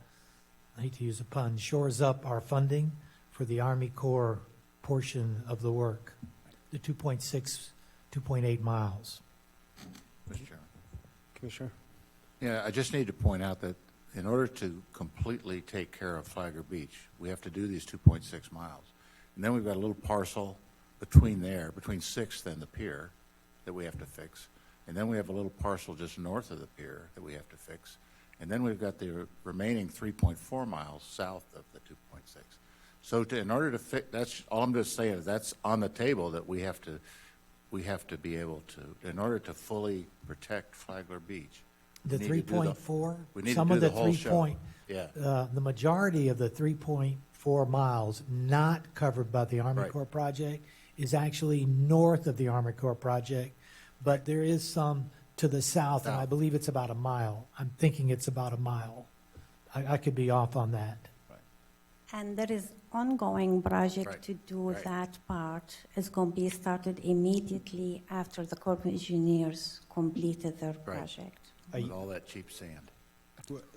hate to use a pun, shores up our funding for the Army Corps portion of the work, the 2.8 miles. Mr. Chairman. Commissioner? Yeah, I just need to point out that in order to completely take care of Flagler Beach, we have to do these 2.6 miles. And then we've got a little parcel between 6th and the pier that we have to fix. And then we have a little parcel just north of the pier that we have to fix. And then we've got the remaining 3.4 miles south of the 2.6. So in order to fix, that's all I'm just saying is that's on the table that we have to be able to, in order to fully protect Flagler Beach. The 3.4, we need some to of do the the whole show. Yeah. The majority of the 3.4 miles not covered by the Army Right. Corps project is actually north of the Army Corps project, but there is some to the south, and I believe it's about a mile. I'm thinking it's about a mile. I could be off on that. And there is ongoing project Right. to do Right. that part. It's going to be started immediately after the Corps of Engineers completed their Right. project. With all that cheap sand.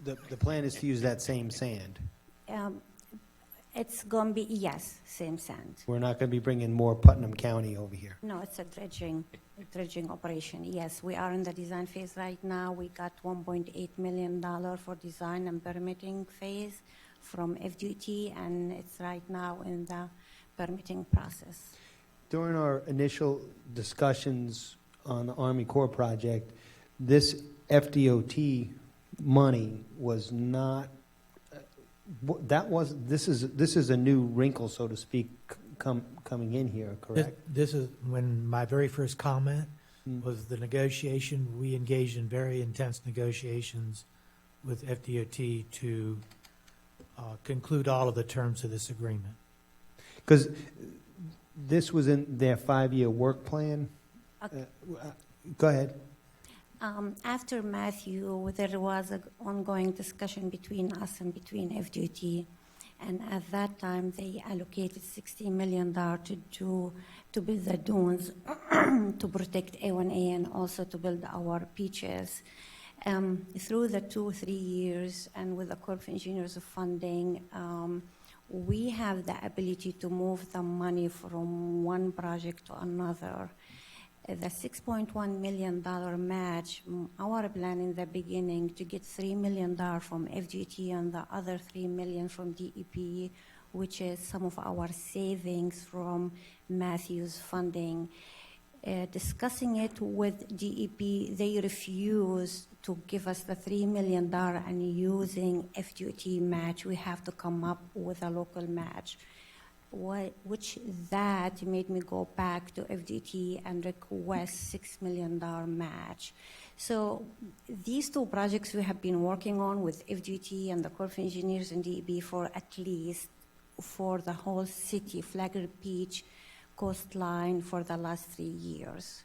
The plan is to use that same sand. It's going to be, yes, same sand. We're not going to be bringing more Putnam County over here. No, it's a dredging operation. Yes, we are in the design phase right now. We got $1.8 million for design and permitting phase from FDOT, and it's right now in the permitting process. During our initial discussions on the Army Corps project, this FDOT money was not, this is a new wrinkle, so to speak, coming in here, correct? This is when my very first comment was the negotiation. We engaged in very intense negotiations with FDOT to conclude all of the terms of this agreement. Because this was in their 5-year work plan. Go ahead. After Matthew, there was an ongoing discussion between us and between FDOT, and at that time they allocated $60 million to build the dunes, to protect A1A, and also to build our beaches. Through the 2-3 years, and with the Corps of Engineers funding, we have the ability to move the money from one project to another. The $6.1 million match, our plan in the beginning to get $3 million from FDOT and the other $3 million from DEP, which is some of our savings from Matthew's funding. Discussing it with DEP, they refused to give us the $3 million, and using FDOT match, we have to come up with a local match. Which that made me go back to FDT and request $6 million match. So these two projects we have been working on with FDT and the Corps of Engineers and DEP for at least for the whole city, Flagler Beach coastline, for the last 3 years.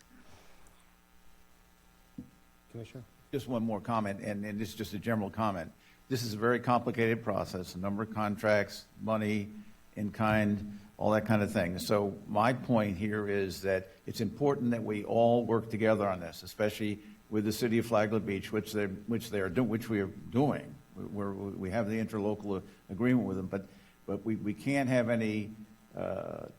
Commissioner? Just one more comment, and this is just a general comment. This is a very complicated process, a number of contracts, money, in kind, all that kind of thing. So my point here is that it's important that we all work together on this, especially with the city of Flagler Beach, which we are doing. We have the interlocal agreement with them, but we can't have any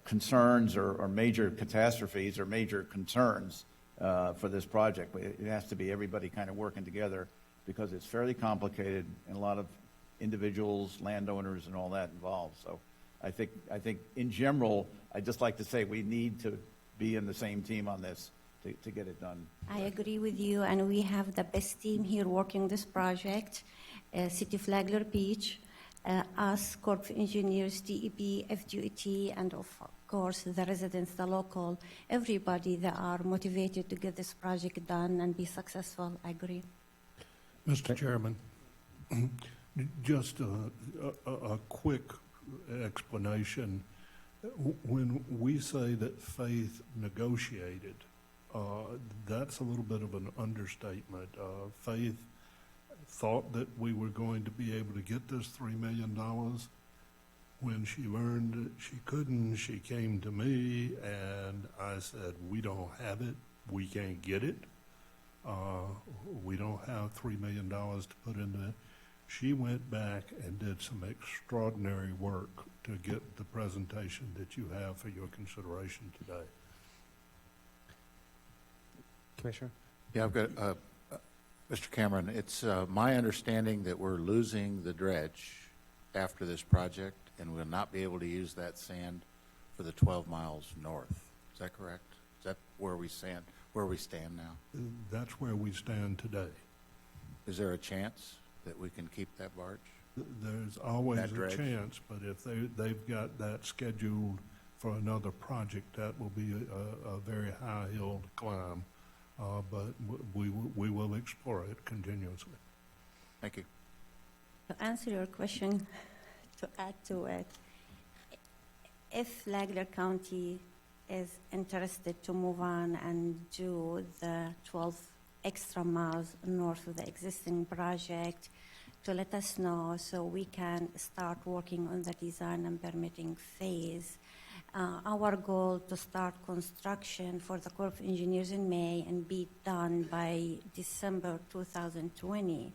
concerns or major catastrophes or major concerns for this project. It has to be everybody kind of working together, because it's fairly complicated and a lot of individuals, landowners, and all that involved. So I think in general, I'd just like to say we need to be in the same team on this to get it done. I agree with you, and we have the best team here working this project. City Flagler Beach, us, Corps of Engineers, DEP, FDOT, and of course the residents, the local, everybody that are motivated to get this project done and be successful. I agree. Mr. Chairman, just a quick explanation. When we say that Faith negotiated, that's a little bit of an understatement. Faith thought that we were going to be able to get this $3 million. When she learned that she couldn't, she came to me and I said, we don't have it, we can't get it. We don't have $3 million to put into it. She went back and did some extraordinary work to get the presentation that you have for your consideration today. Commissioner? Yeah, I've got, Mr. Cameron, it's my understanding that we're losing the dredge after this project, and we'll not be able to use that sand for the 12 miles north. Is that correct? Is that where we stand now? That's where we stand today. Is there a chance that we can keep that barge? There's always That a dredge? chance, but if they've got that scheduled for another project, that will be a very high hill to climb. But we will explore it continuously. Thank you. To answer your question, to add to it, if Flagler County is interested to move on and do the 12 extra miles north of the existing project, to let us know so we can start working on the design and permitting phase. Our goal to start construction for the Corps of Engineers in May and be done by December 2020.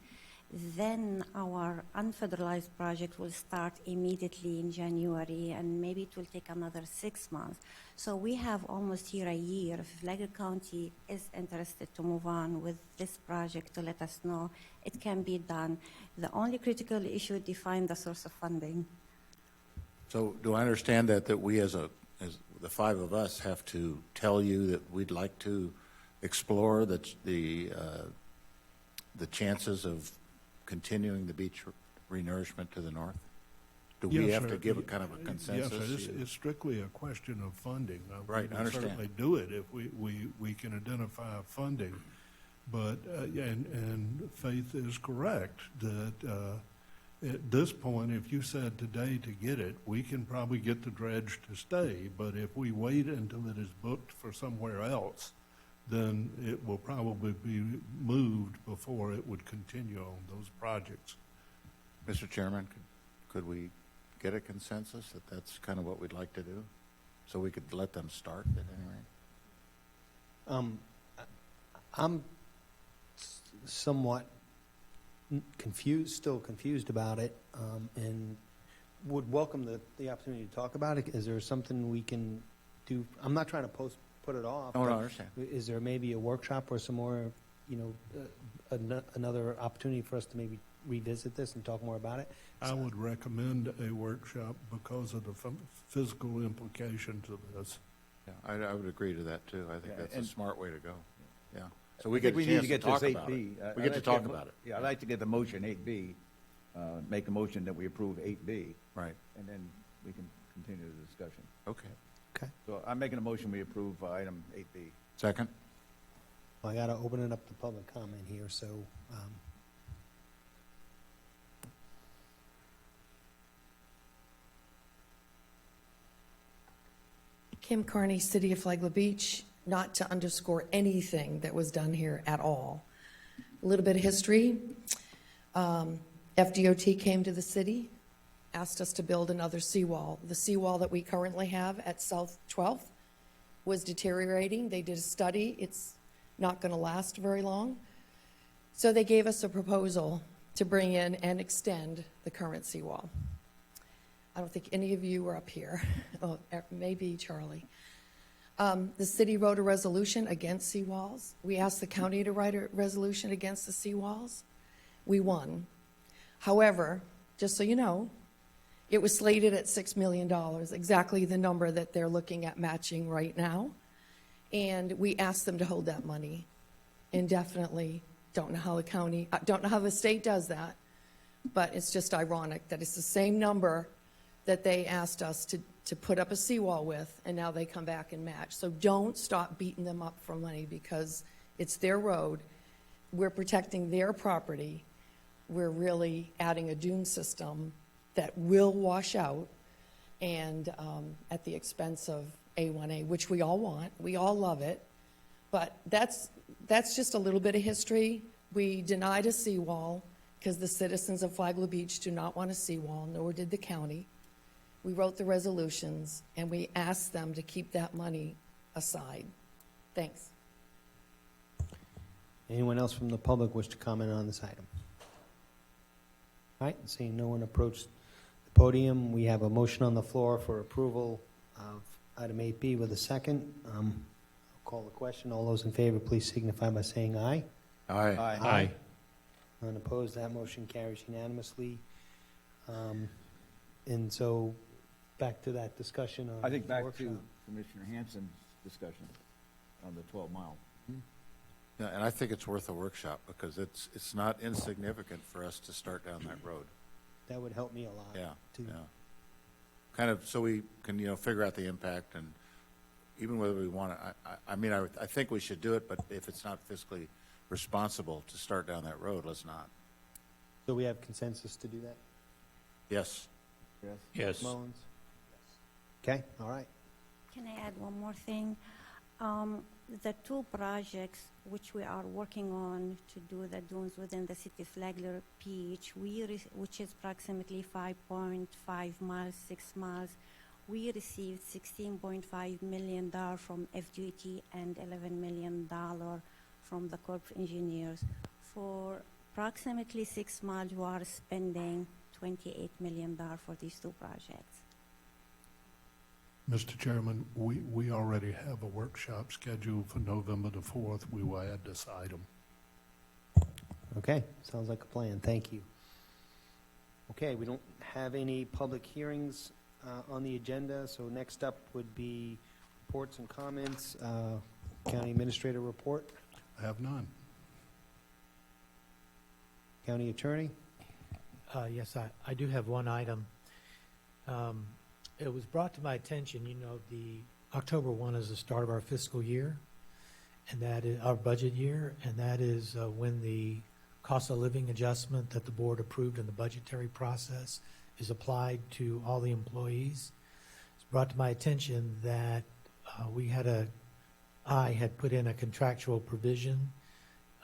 Then our unfederalized project will start immediately in January, and maybe it will take another 6 months. So we have almost here a year. If Flagler County is interested to move on with this project, to let us know, it can be done. The only critical issue, define the source of funding. So do I understand that we as the five of us have to tell you that we'd like to explore the chances of continuing the beach renourishment to the north? Do we Yes, have sir. to give a kind of a consensus? Yes, sir. It's strictly a question of funding. Right, I We can understand. certainly do it if we can identify funding. But, and Faith is correct that at this point, if you said today to get it, we can probably get the dredge to stay. But if we wait until it is booked for somewhere else, then it will probably be moved before it would continue on those projects. Mr. Chairman, could we get a consensus that that's kind of what we'd like to do? So we could let them start at any rate? I'm somewhat still confused about it, and would welcome the opportunity to talk about it. Is there something we can do? I'm not trying to put it off. Oh, no, but I understand. Is there maybe a workshop or some more, another opportunity for us to maybe revisit this and talk more about it? I would recommend a workshop because of the physical implications of this. Yeah, I would agree to that too. I think that's a and- smart way to go. Yeah. So I we think get a need chance to to get talk this about 8B. it. We get to talk about it. Yeah, I'd like to get the motion 8B, make a motion that we approve 8B. Right. And then we can continue the discussion. Okay. Okay. So I'm making a motion, we approve item 8B. Second? Well, I got to open it up to public comment here, so. Kim Carney, City of Flagler Beach, not to underscore anything that was done here at all. A little bit of history. FDOT came to the city, asked us to build another seawall. The seawall that we currently have at South 12th was deteriorating. They did a study. It's not going to last very long. So they gave us a proposal to bring in and extend the current seawall. I don't think any of you were up here. Oh, maybe Charlie. The city wrote a resolution against seawalls. We asked the county to write a resolution against the seawalls. We won. However, just so you know, it was slated at $6 million, exactly the number that they're looking at matching right now. And we asked them to hold that money indefinitely. Don't know how the state does that, but it's just ironic that it's the same number that they asked us to put up a seawall with, and now they come back and match. So don't stop beating them up for money, because it's their road. We're protecting their property. We're really adding a dune system that will wash out, and at the expense of A1A, which we all want. We all love it. But that's just a little bit of history. We denied a seawall because the citizens of Flagler Beach do not want a seawall, nor did the county. We wrote the resolutions, and we asked them to keep that money aside. Thanks. Anyone else from the public wish to comment on this item? All right, seeing no one approach the podium, we have a motion on the floor for approval of item 8B with a second. I'll call the question. All those in favor, please signify by saying aye. Aye. Aye. None opposed, that motion carries unanimously. And so, back to that discussion on I think back workshop. to Commissioner Hanson's discussion on the 12-mile. Yeah, and I think it's worth a workshop, because it's not insignificant for us to start down that road. That would help me a lot. Yeah, too. yeah. Kind of, so we can, figure out the impact, and even whether we want to, I think we should do it, but if it's not fiscally responsible to start down that road, let's not. So we have consensus to do that? Yes. Yes. Yes. Mullins? Okay, all right. Can I add one more thing? The two projects which we are working on to do the dunes within the city of Flagler Beach, which is approximately 5.5 miles, 6 miles, we received $16.5 million from FGT and $11 million from the Corps of Engineers. For approximately 6 miles, we are spending $28 million for these two projects. Mr. Chairman, we already have a workshop scheduled for November the 4th. We will add this item. Okay, sounds like a plan. Thank you. Okay, we don't have any public hearings on the agenda, so next up would be reports and comments. County Administrator report. I have none. County Attorney. Yes, I do have one item. It was brought to my attention, the October 1 is the start of our fiscal year, and that is our budget year, and that is when the cost of living adjustment that the board approved in the budgetary process is applied to all the employees. It's brought to my attention that I had put in a contractual provision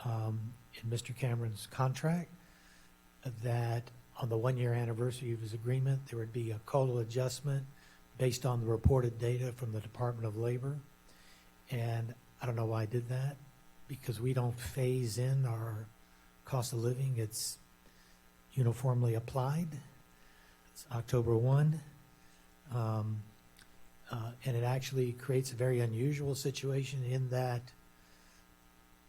in Mr. Cameron's contract that on the 1-year anniversary of his agreement, there would be a COLA adjustment based on the reported data from the Department of Labor. And I don't know why I did that, because we don't phase in our cost of living. It's uniformly applied. It's October 1. And it actually creates a very unusual situation in that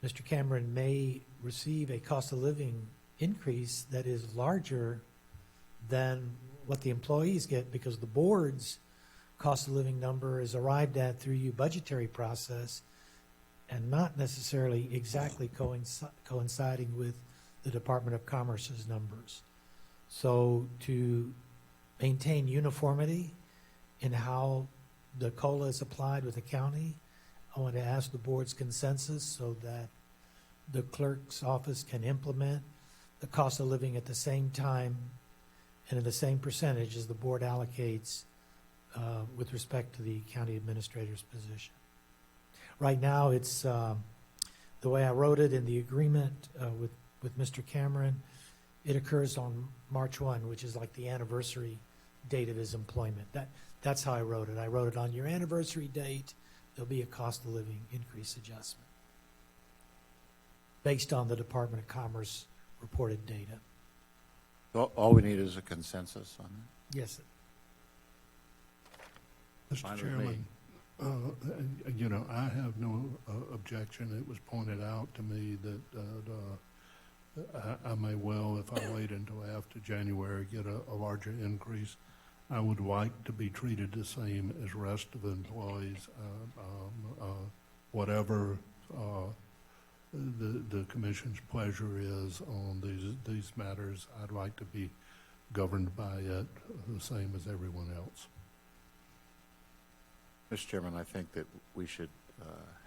Mr. Cameron may receive a cost of living increase that is larger than what the employees get, because the board's cost of living number is arrived at through your budgetary process and not necessarily exactly coinciding with the Department of Commerce's numbers. So to maintain uniformity in how the COLA is applied with the county, I want to ask the board's consensus so that the clerk's office can implement the cost of living at the same time and in the same percentage as the board allocates with respect to the county administrator's position. Right now, it's the way I wrote it in the agreement with Mr. Cameron, it occurs on March 1, which is like the anniversary date of his employment. That's how I wrote it. I wrote it on your anniversary date, there'll be a cost of living increase adjustment based on the Department of Commerce reported data. All we need is a consensus on that. Yes. Fine Mr. with me. Chairman, I have no objection. It was pointed out to me that I may well, if I wait until after January, get a larger increase. I would like to be treated the same as rest of the employees. Whatever the commission's pleasure is on these matters. I'd like to be governed by it the same as everyone else. Mr. Chairman, I think that we should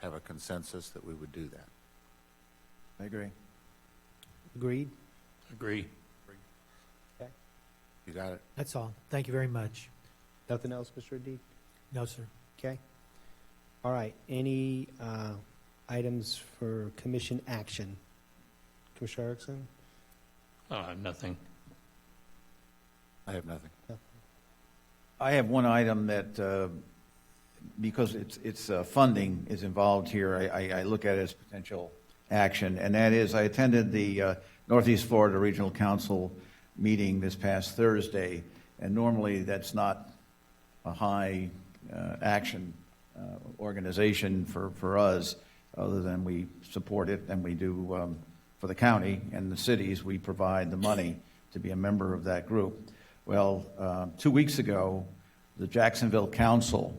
have a consensus that we would do that. I agree. Agreed? Agree. Okay. You got it? That's all. Thank you very much. Nothing else, Mr. Adid? No, sir. Okay. All right. Any items for commission action? Commissioner Erickson? Nothing. I have nothing. I have one item that, because it's funding is involved here, I look at it as potential action, and that is I attended the Northeast Florida Regional Council meeting this past Thursday, and normally that's not a high action organization for us, other than we support it, and we do for the county and the cities, we provide the money to be a member of that group. Well, 2 weeks ago, the Jacksonville Council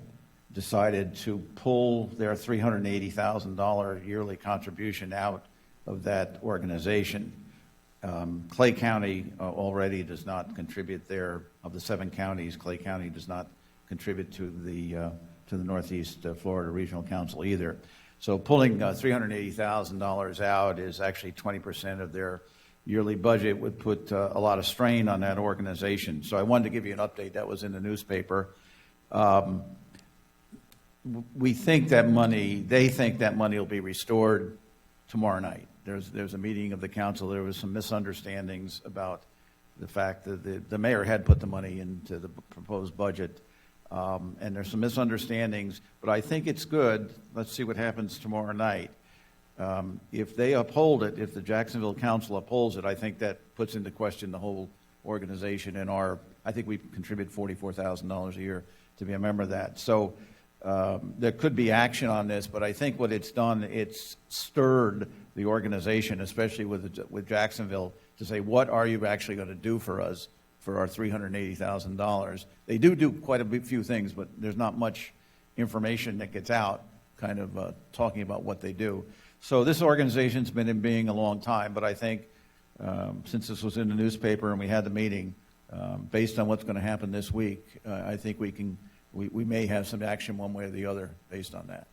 decided to pull their $380,000 yearly contribution out of that organization. Clay County already does not contribute there. Of the 7 counties, Clay County does not contribute to the Northeast Florida Regional Council either. So pulling $380,000 out is actually 20% of their yearly budget, would put a lot of strain on that organization. So I wanted to give you an update. That was in the newspaper. We think that money, they think that money will be restored tomorrow night. There's a meeting of the council. There was some misunderstandings about the fact that the mayor had put the money into the proposed budget. And there's some misunderstandings, but I think it's good. Let's see what happens tomorrow night. If they uphold it, if the Jacksonville Council upholds it, I think that puts into question the whole organization and I think we contribute $44,000 a year to be a member of that. So there could be action on this, but I think what it's done, it's stirred the organization, especially with Jacksonville, to say, what are you actually going to do for us for our $380,000? They do quite a few things, but there's not much information that gets out kind of talking about what they do. So this organization's been in being a long time, but I think since this was in the newspaper and we had the meeting, based on what's going to happen this week, I think we may have some action one way or the other based on that.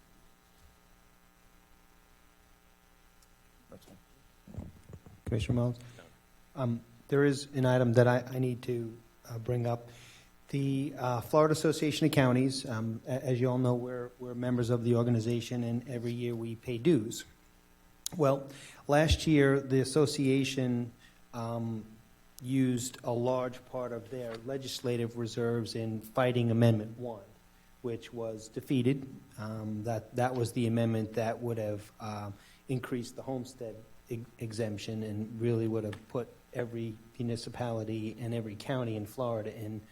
That's all. Commissioner Mullins? There is an item that I need to bring up. The Florida Association of Counties, as you all know, we're members of the organization, and every year we pay dues. Well, last year the association used a large part of their legislative reserves in fighting Amendment 1, which was defeated. That was the amendment that would have increased the homestead exemption and really would have put every municipality and every county in Florida in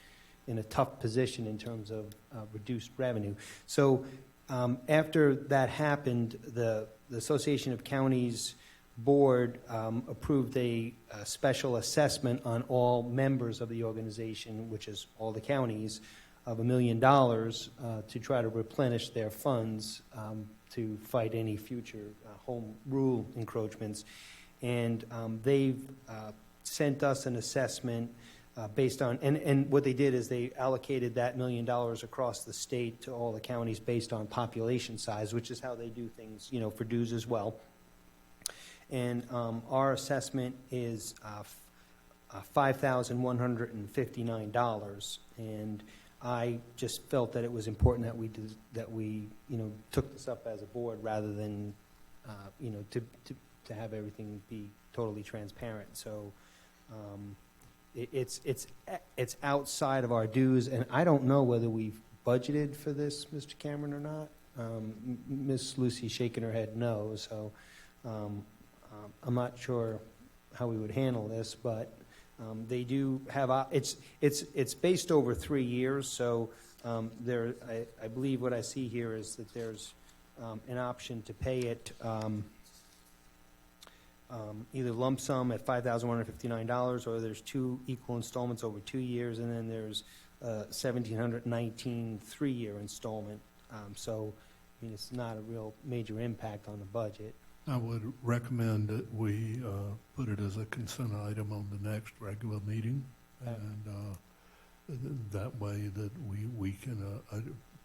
a tough position in terms of reduced revenue. So after that happened, the Association of Counties board approved a special assessment on all members of the organization, which is all the counties, of $1 million to try to replenish their funds to fight any future home rule encroachments. And they've sent us an assessment based on, and what they did is they allocated that $1 million across the state to all the counties based on population size, which is how they do things, for dues as well. And our assessment is $5,159, and I just felt that it was important that we took this up as a board rather than to have everything be totally transparent. So it's outside of our dues, and I don't know whether we've budgeted for this, Mr. Cameron, or not. Miss Lucy shaking her head no, so I'm not sure how we would handle this, but they do have it's based over 3 years, so I believe what I see here is that there's an option to pay it either lump sum at $5,159, or there's 2 equal installments over 2 years, and then there's $1,719 3-year installment. So, it's not a real major impact on the budget. I would recommend that we put it as a consent item on the next regular meeting, and that way that we can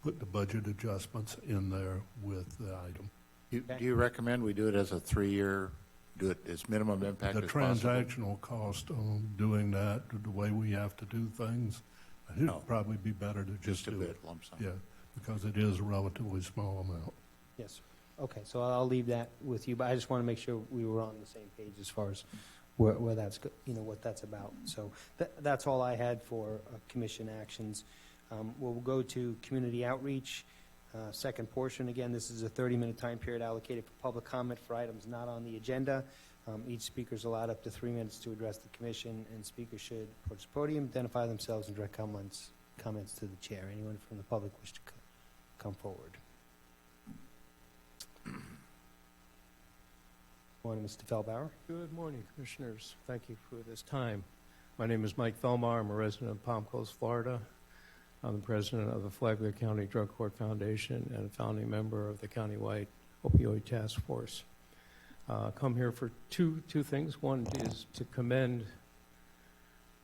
put the budget adjustments in there with the item. Do you recommend we do it as a 3-year, do it as minimum impact The as possible? transactional cost on doing that, the way we have to do things, it'd probably be better to just a do bit, it. lump sum. Yeah, because it is a relatively small amount. Yes, sir. Okay, so I'll leave that with you, but I just want to make sure we were on the same page as far as where that's, what that's about. So that's all I had for commission actions. We'll go to community outreach, second portion. Again, this is a 30-minute time period allocated for public comment for items not on the agenda. Each speaker is allowed up to 3 minutes to address the commission, and speakers should approach the podium, identify themselves, and direct comments to the chair. Anyone from the public wish to come forward? Morning, Mr. Feldbauer. Good morning, Commissioners. Thank you for this time. My name is Mike Felmar. I'm a resident of Palm Coast, Florida. I'm the president of the Flagler County Drug Court Foundation and a founding member of the countywide opioid task force. Come here for two things. One is to commend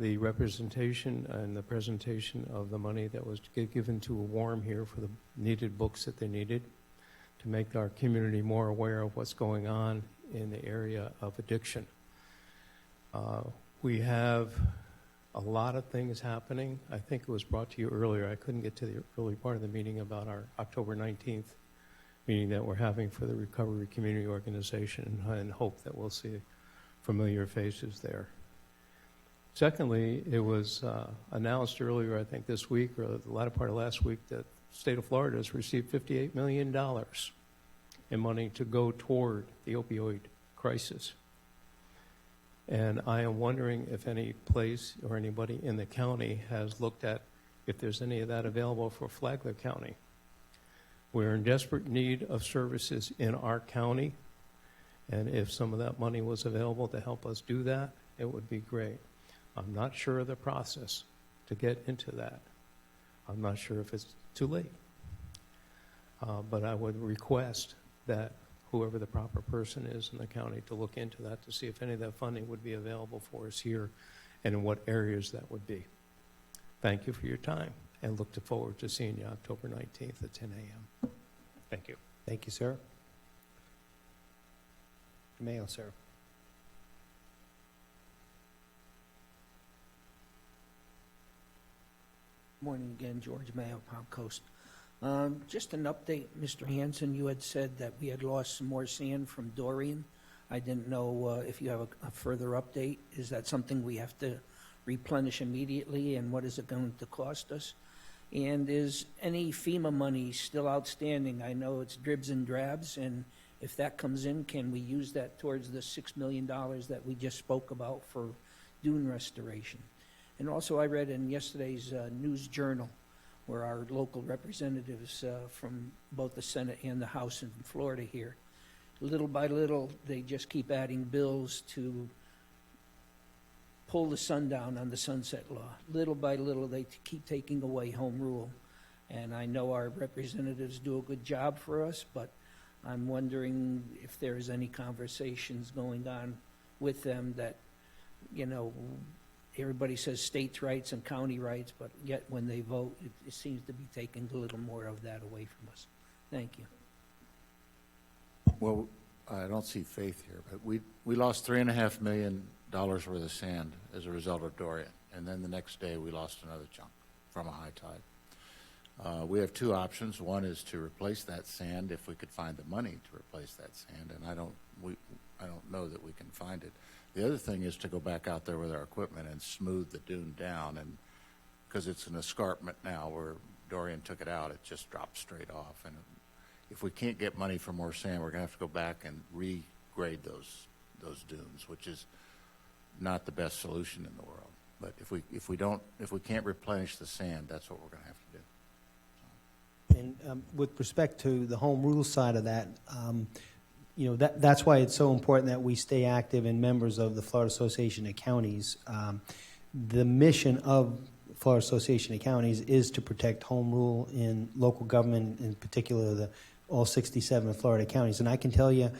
the representation and the presentation of the money that was given to WARM here for the needed books that they needed to make our community more aware of what's going on in the area of addiction. We have a lot of things happening. I think it was brought to you earlier. I couldn't get to the early part of the meeting about our October 19th meeting that we're having for the Recovery Community Organization, and hope that we'll see familiar faces there. Secondly, it was announced earlier, I think this week, or the latter part of last week, that the state of Florida has received $58 million in money to go toward the opioid crisis. And I am wondering if any place or anybody in the county has looked at if there's any of that available for Flagler County. We're in desperate need of services in our county, and if some of that money was available to help us do that, it would be great. I'm not sure of the process to get into that. I'm not sure if it's too late. But I would request that whoever the proper person is in the county to look into that to see if any of that funding would be available for us here and in what areas that would be. Thank you for your time, and look forward to seeing you October 19th at 10 a.m. Thank you. Thank you, sir. Mayo, sir. Morning again, George Mayo, Palm Coast. Just an update, Mr. Hanson, you had said that we had lost some more sand from Dorian. I didn't know if you have a further update. Is that something we have to replenish immediately, and what is it going to cost us? And is any FEMA money still outstanding? I know it's dribs and drabs, and if that comes in, can we use that towards the $6 million that we just spoke about for dune restoration? And also, I read in yesterday's News Journal where our local representatives from both the Senate and the House in Florida here, little by little, they just keep adding bills to pull the sun down on the sunset law. Little by little, they keep taking away home rule. And I know our representatives do a good job for us, but I'm wondering if there's any conversations going on with them that, you know, everybody says states' rights and county rights, but yet when they vote, it seems to be taking a little more of that away from us. Thank you. Well, I don't see faith here, but we lost $3.5 million worth of sand as a result of Dorian, and then the next day we lost another chunk from a high tide. We have two options. One is to replace that sand if we could find the money to replace that sand, and I don't know that we can find it. The other thing is to go back out there with our equipment and smooth the dune down, and because it's an escarpment now where Dorian took it out, it just drops straight off. And if we can't get money for more sand, we're going to have to go back and regrade those dunes, which is not the best solution in the world. But if we can't replenish the sand, that's what we're going to have to do. And with respect to the home rule side of that, you know, that's why it's so important that we stay active and members of the Florida Association of Counties. The mission of Florida Association of Counties is to protect home rule in local government, in particular all 67 Florida counties. And I can tell you,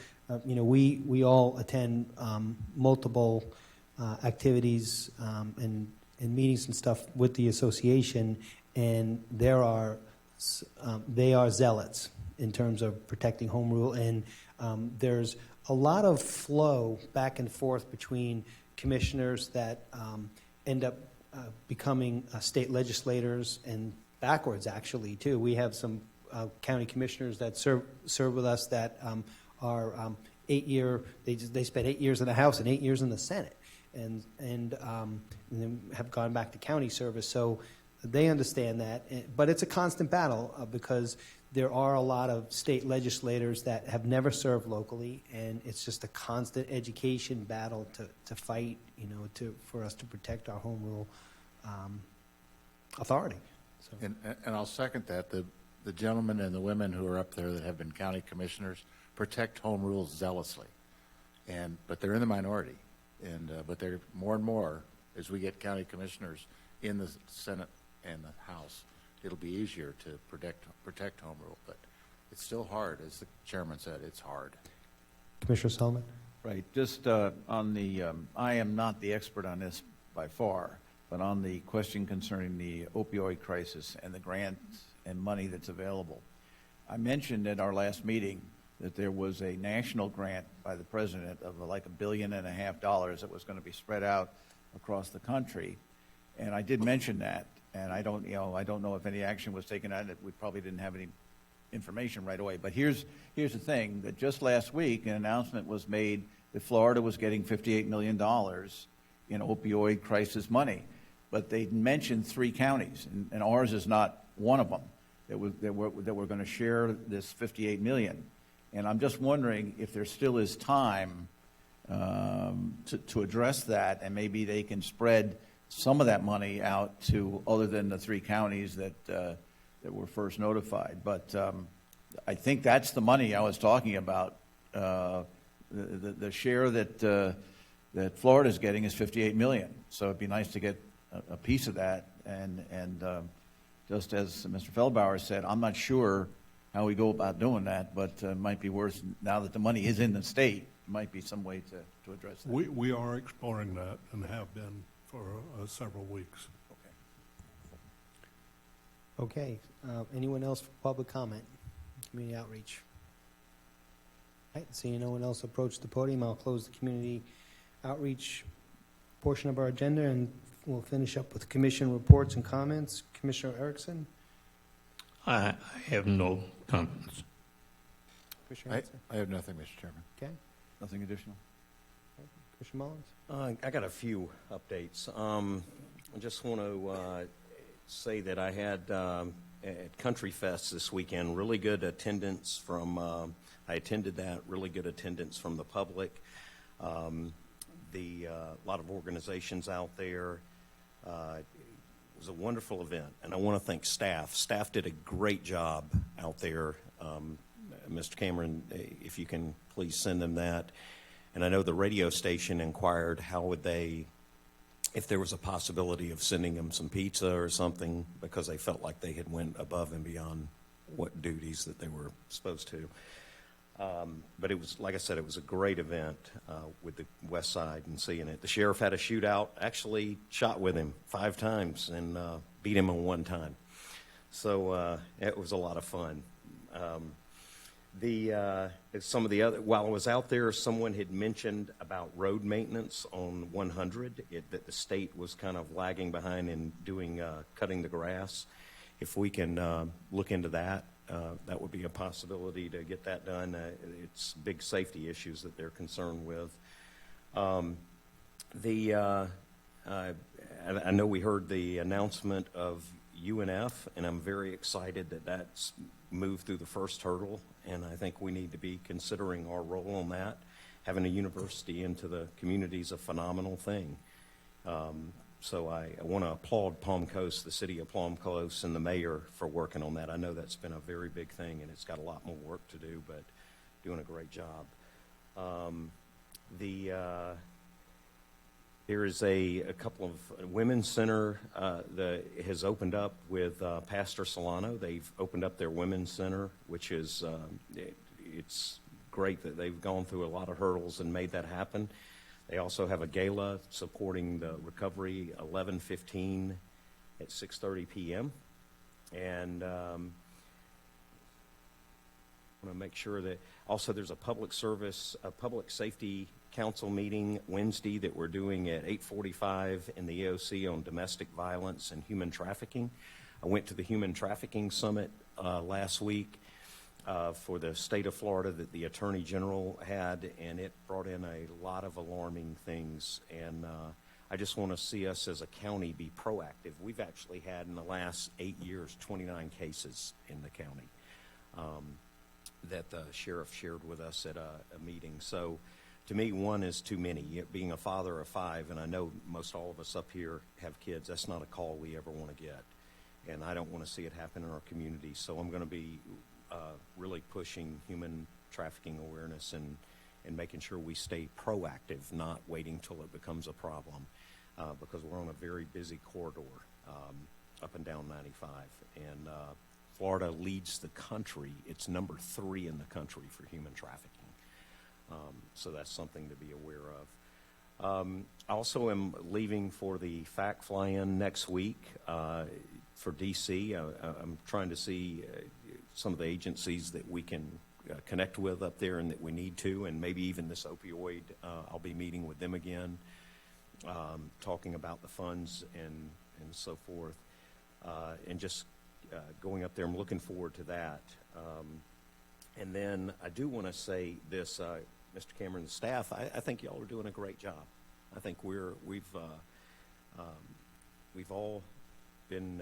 we all attend multiple activities and meetings and stuff with the association, and they are zealots in terms of protecting home rule, and there's a lot of flow back and forth between commissioners that end up becoming state legislators, and backwards actually too. We have some county commissioners that serve with us that are 8-year. They spent 8 years in the House and 8 years in the Senate, and then have gone back to county service. So they understand that, but it's a constant battle because there are a lot of state legislators that have never served locally, and it's just a constant education battle to fight, for us to protect our home rule authority. So. And I'll second that. The gentlemen and the women who are up there that have been county commissioners protect home rules zealously, but they're in the minority, but they're more and more as we get county commissioners in the Senate and the House. It'll be easier to protect home rule, but it's still hard, as the chairman said. It's hard. Commissioner Solomon. Right. Just on the, I am not the expert on this by far, but on the question concerning the opioid crisis and the grants and money that's available, I mentioned at our last meeting that there was a national grant by the president of like $1.5 billion that was going to be spread out across the country, and I did mention that. And I don't know if any action was taken on it. We probably didn't have any information right away. But here's the thing, that just last week an announcement was made that Florida was getting $58 million in opioid crisis money. But they mentioned 3 counties, and ours is not one of them, that we're going to share this $58 million. And I'm just wondering if there still is time to address that, and maybe they can spread some of that money out to other than the 3 counties that were first notified. But I think that's the money I was talking about. The share that Florida's getting is $58 million. So it'd be nice to get a piece of that. And just as Mr. Feldbauer said, I'm not sure how we go about doing that, but it might be worth, now that the money is in the state, might be some way to address that. We are exploring that and have been for several weeks. Okay. Anyone else for public comment? Community outreach. All right, seeing no one else approach the podium, I'll close the community outreach portion of our agenda, and we'll finish up with commission reports and comments. Commissioner Erickson? I have no comments. Commissioner Erickson? I have nothing, Mr. Chairman. Okay. Nothing additional. Commissioner Mullins? I got a few updates. I just want to say that I had at Country Fest this weekend really good attendance from, I attended that, really good attendance from the public. A lot of organizations out there. It was a wonderful event, and I want to thank staff. Staff did a great job out there. Mr. Cameron, if you can please send them that. And I know the radio station inquired if there was a possibility of sending them some pizza or something, because they felt like they had went above and beyond what duties that they were supposed to. But it was, like I said, it was a great event with the West Side and seeing it. The sheriff had a shootout, actually shot with him 5 times and beat him on 1 time. So it was a lot of fun. Some of the other, while I was out there, someone had mentioned about road maintenance on 100, that the state was kind of lagging behind in doing cutting the grass. If we can look into that, that would be a possibility to get that done. It's big safety issues that they're concerned with. I know we heard the announcement of UNF, and I'm very excited that that's moved through the first hurdle, and I think we need to be considering our role on that. Having a university into the community is a phenomenal thing. So I want to applaud Palm Coast, the city of Palm Coast, and the mayor for working on that. I know that's been a very big thing, and it's got a lot more work to do, but doing a great job. There is a couple of women's center that has opened up with Pastor Solano. They've opened up their women's center, which is it's great that they've gone through a lot of hurdles and made that happen. They also have a gala supporting the recovery, 11:15 at 6:30 p.m. And I want to make sure that also there's a public safety council meeting Wednesday that we're doing at 8:45 in the EOC on domestic violence and human trafficking. I went to the Human Trafficking Summit last week for the state of Florida that the Attorney General had, and it brought in a lot of alarming things. And I just want to see us as a county be proactive. We've actually had in the last 8 years 29 cases in the county that the sheriff shared with us at a meeting. So to me, one is too many. Being a father of 5, and I know most all of us up here have kids, that's not a call we ever want to get. And I don't want to see it happen in our community. So I'm going to be really pushing human trafficking awareness and making sure we stay proactive, not waiting till it becomes a problem, because we're on a very busy corridor up and down 95. And Florida leads the country. It's number 3 in the country for human trafficking. So that's something to be aware of. I also am leaving for the FAC fly-in next week for D.C. I'm trying to see some of the agencies that we can connect with up there and that we need to, and maybe even this opioid. I'll be meeting with them again, talking about the funds and so forth, and just going up there. I'm looking forward to that. And then I do want to say this, Mr. Cameron, the staff, I think y'all are doing a great job. I think we've all been,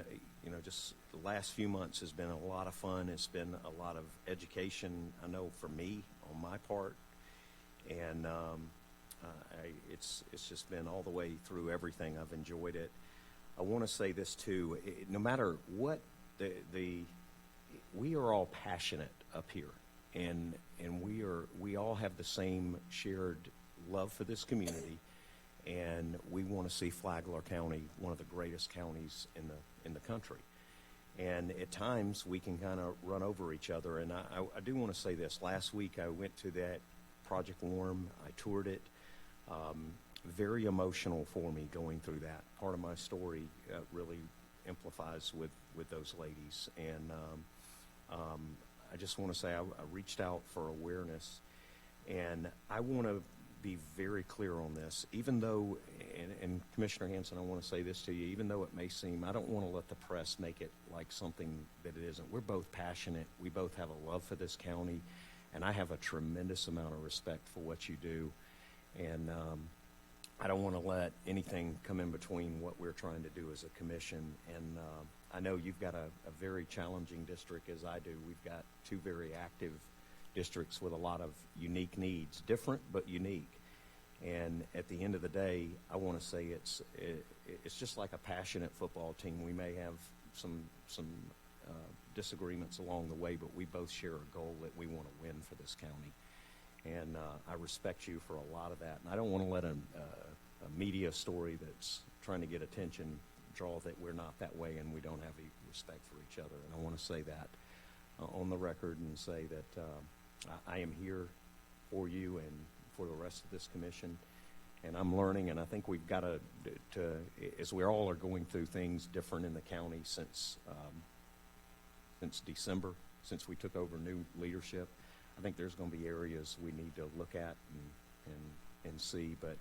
just the last few months has been a lot of fun. It's been a lot of education, I know, for me on my part. And it's just been all the way through everything. I've enjoyed it. I want to say this too, no matter what we are all passionate up here, and we all have the same shared love for this community, and we want to see Flagler County one of the greatest counties in the country. And at times we can kind of run over each other. And I do want to say this. Last week I went to that Project Warm. I toured it. Very emotional for me going through that. Part of my story really amplifies with those ladies. And I just want to say I reached out for awareness. And I want to be very clear on this. Even though, and Commissioner Hanson, I want to say this to you, even though it may seem, I don't want to let the press make it like something that it isn't. We're both passionate. We both have a love for this county. And I have a tremendous amount of respect for what you do. And I don't want to let anything come in between what we're trying to do as a commission. And I know you've got a very challenging district, as I do. We've got 2 very active districts with a lot of unique needs, different but unique. And at the end of the day, I want to say it's just like a passionate football team. We may have some disagreements along the way, but we both share a goal that we want to win for this county. And I respect you for a lot of that. And I don't want to let a media story that's trying to get attention draw that we're not that way and we don't have any respect for each other. And I want to say that on the record and say that I am here for you and for the rest of this commission. And I'm learning, and I think we've got to as we all are going through things different in the county since December, since we took over new leadership. I think there's going to be areas we need to look at and see. But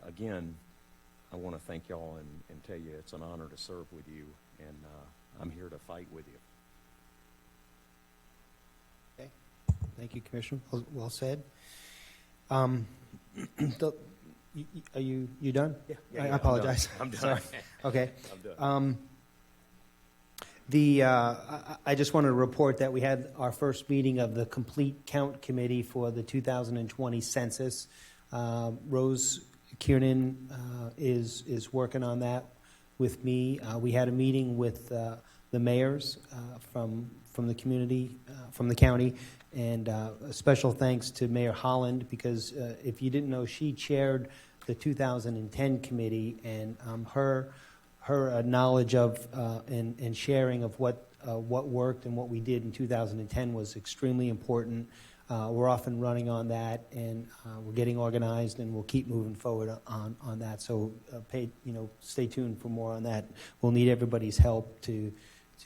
again, I want to thank y'all and tell you it's an honor to serve with you, and I'm here to fight with you. Okay. Thank you, Commissioner. Well said. Are you done? Yeah, I apologize. I'm done. Sorry. Okay. I'm done. I just wanted to report that we had our first meeting of the Complete Count Committee for the 2020 census. Rose Kiernan is working on that with me. We had a meeting with the mayors from the community, from the county, and a special thanks to Mayor Holland, because if you didn't know, she chaired the 2010 committee, and her knowledge of and sharing of what worked and what we did in 2010 was extremely important. we're off and running on that, and we're getting organized, and we'll keep moving forward on that. So stay tuned for more on that. We'll need everybody's help to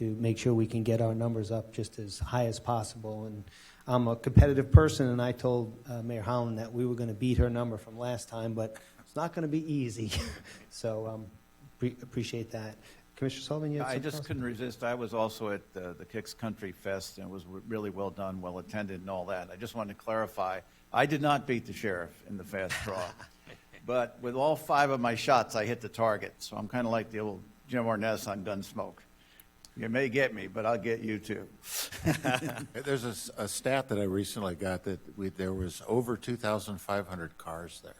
make sure we can get our numbers up just as high as possible. And I'm a competitive person, and I told Mayor Howland that we were going to beat her number from last time, but it's not going to be easy. So appreciate that. Commissioner Sullivan, you had I something just else? couldn't resist. I was also at the Kicks Country Fest, and it was really well done, well attended, and all that. I just wanted to clarify, I did not beat the sheriff in the fast draw, but with all 5 of my shots, I hit the target. So I'm kind of like the old Jim Arness on Gunsmoke. You may get me, but I'll get you too. There's a stat that I recently got that there was over 2,500 cars there.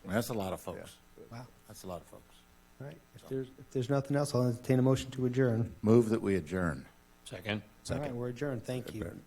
I mean, that's a lot of folks. Wow. That's a lot of folks. All right. If there's nothing else, I'll entertain a motion to adjourn. Move that we adjourn. Second. All right, we're adjourned. Thank you.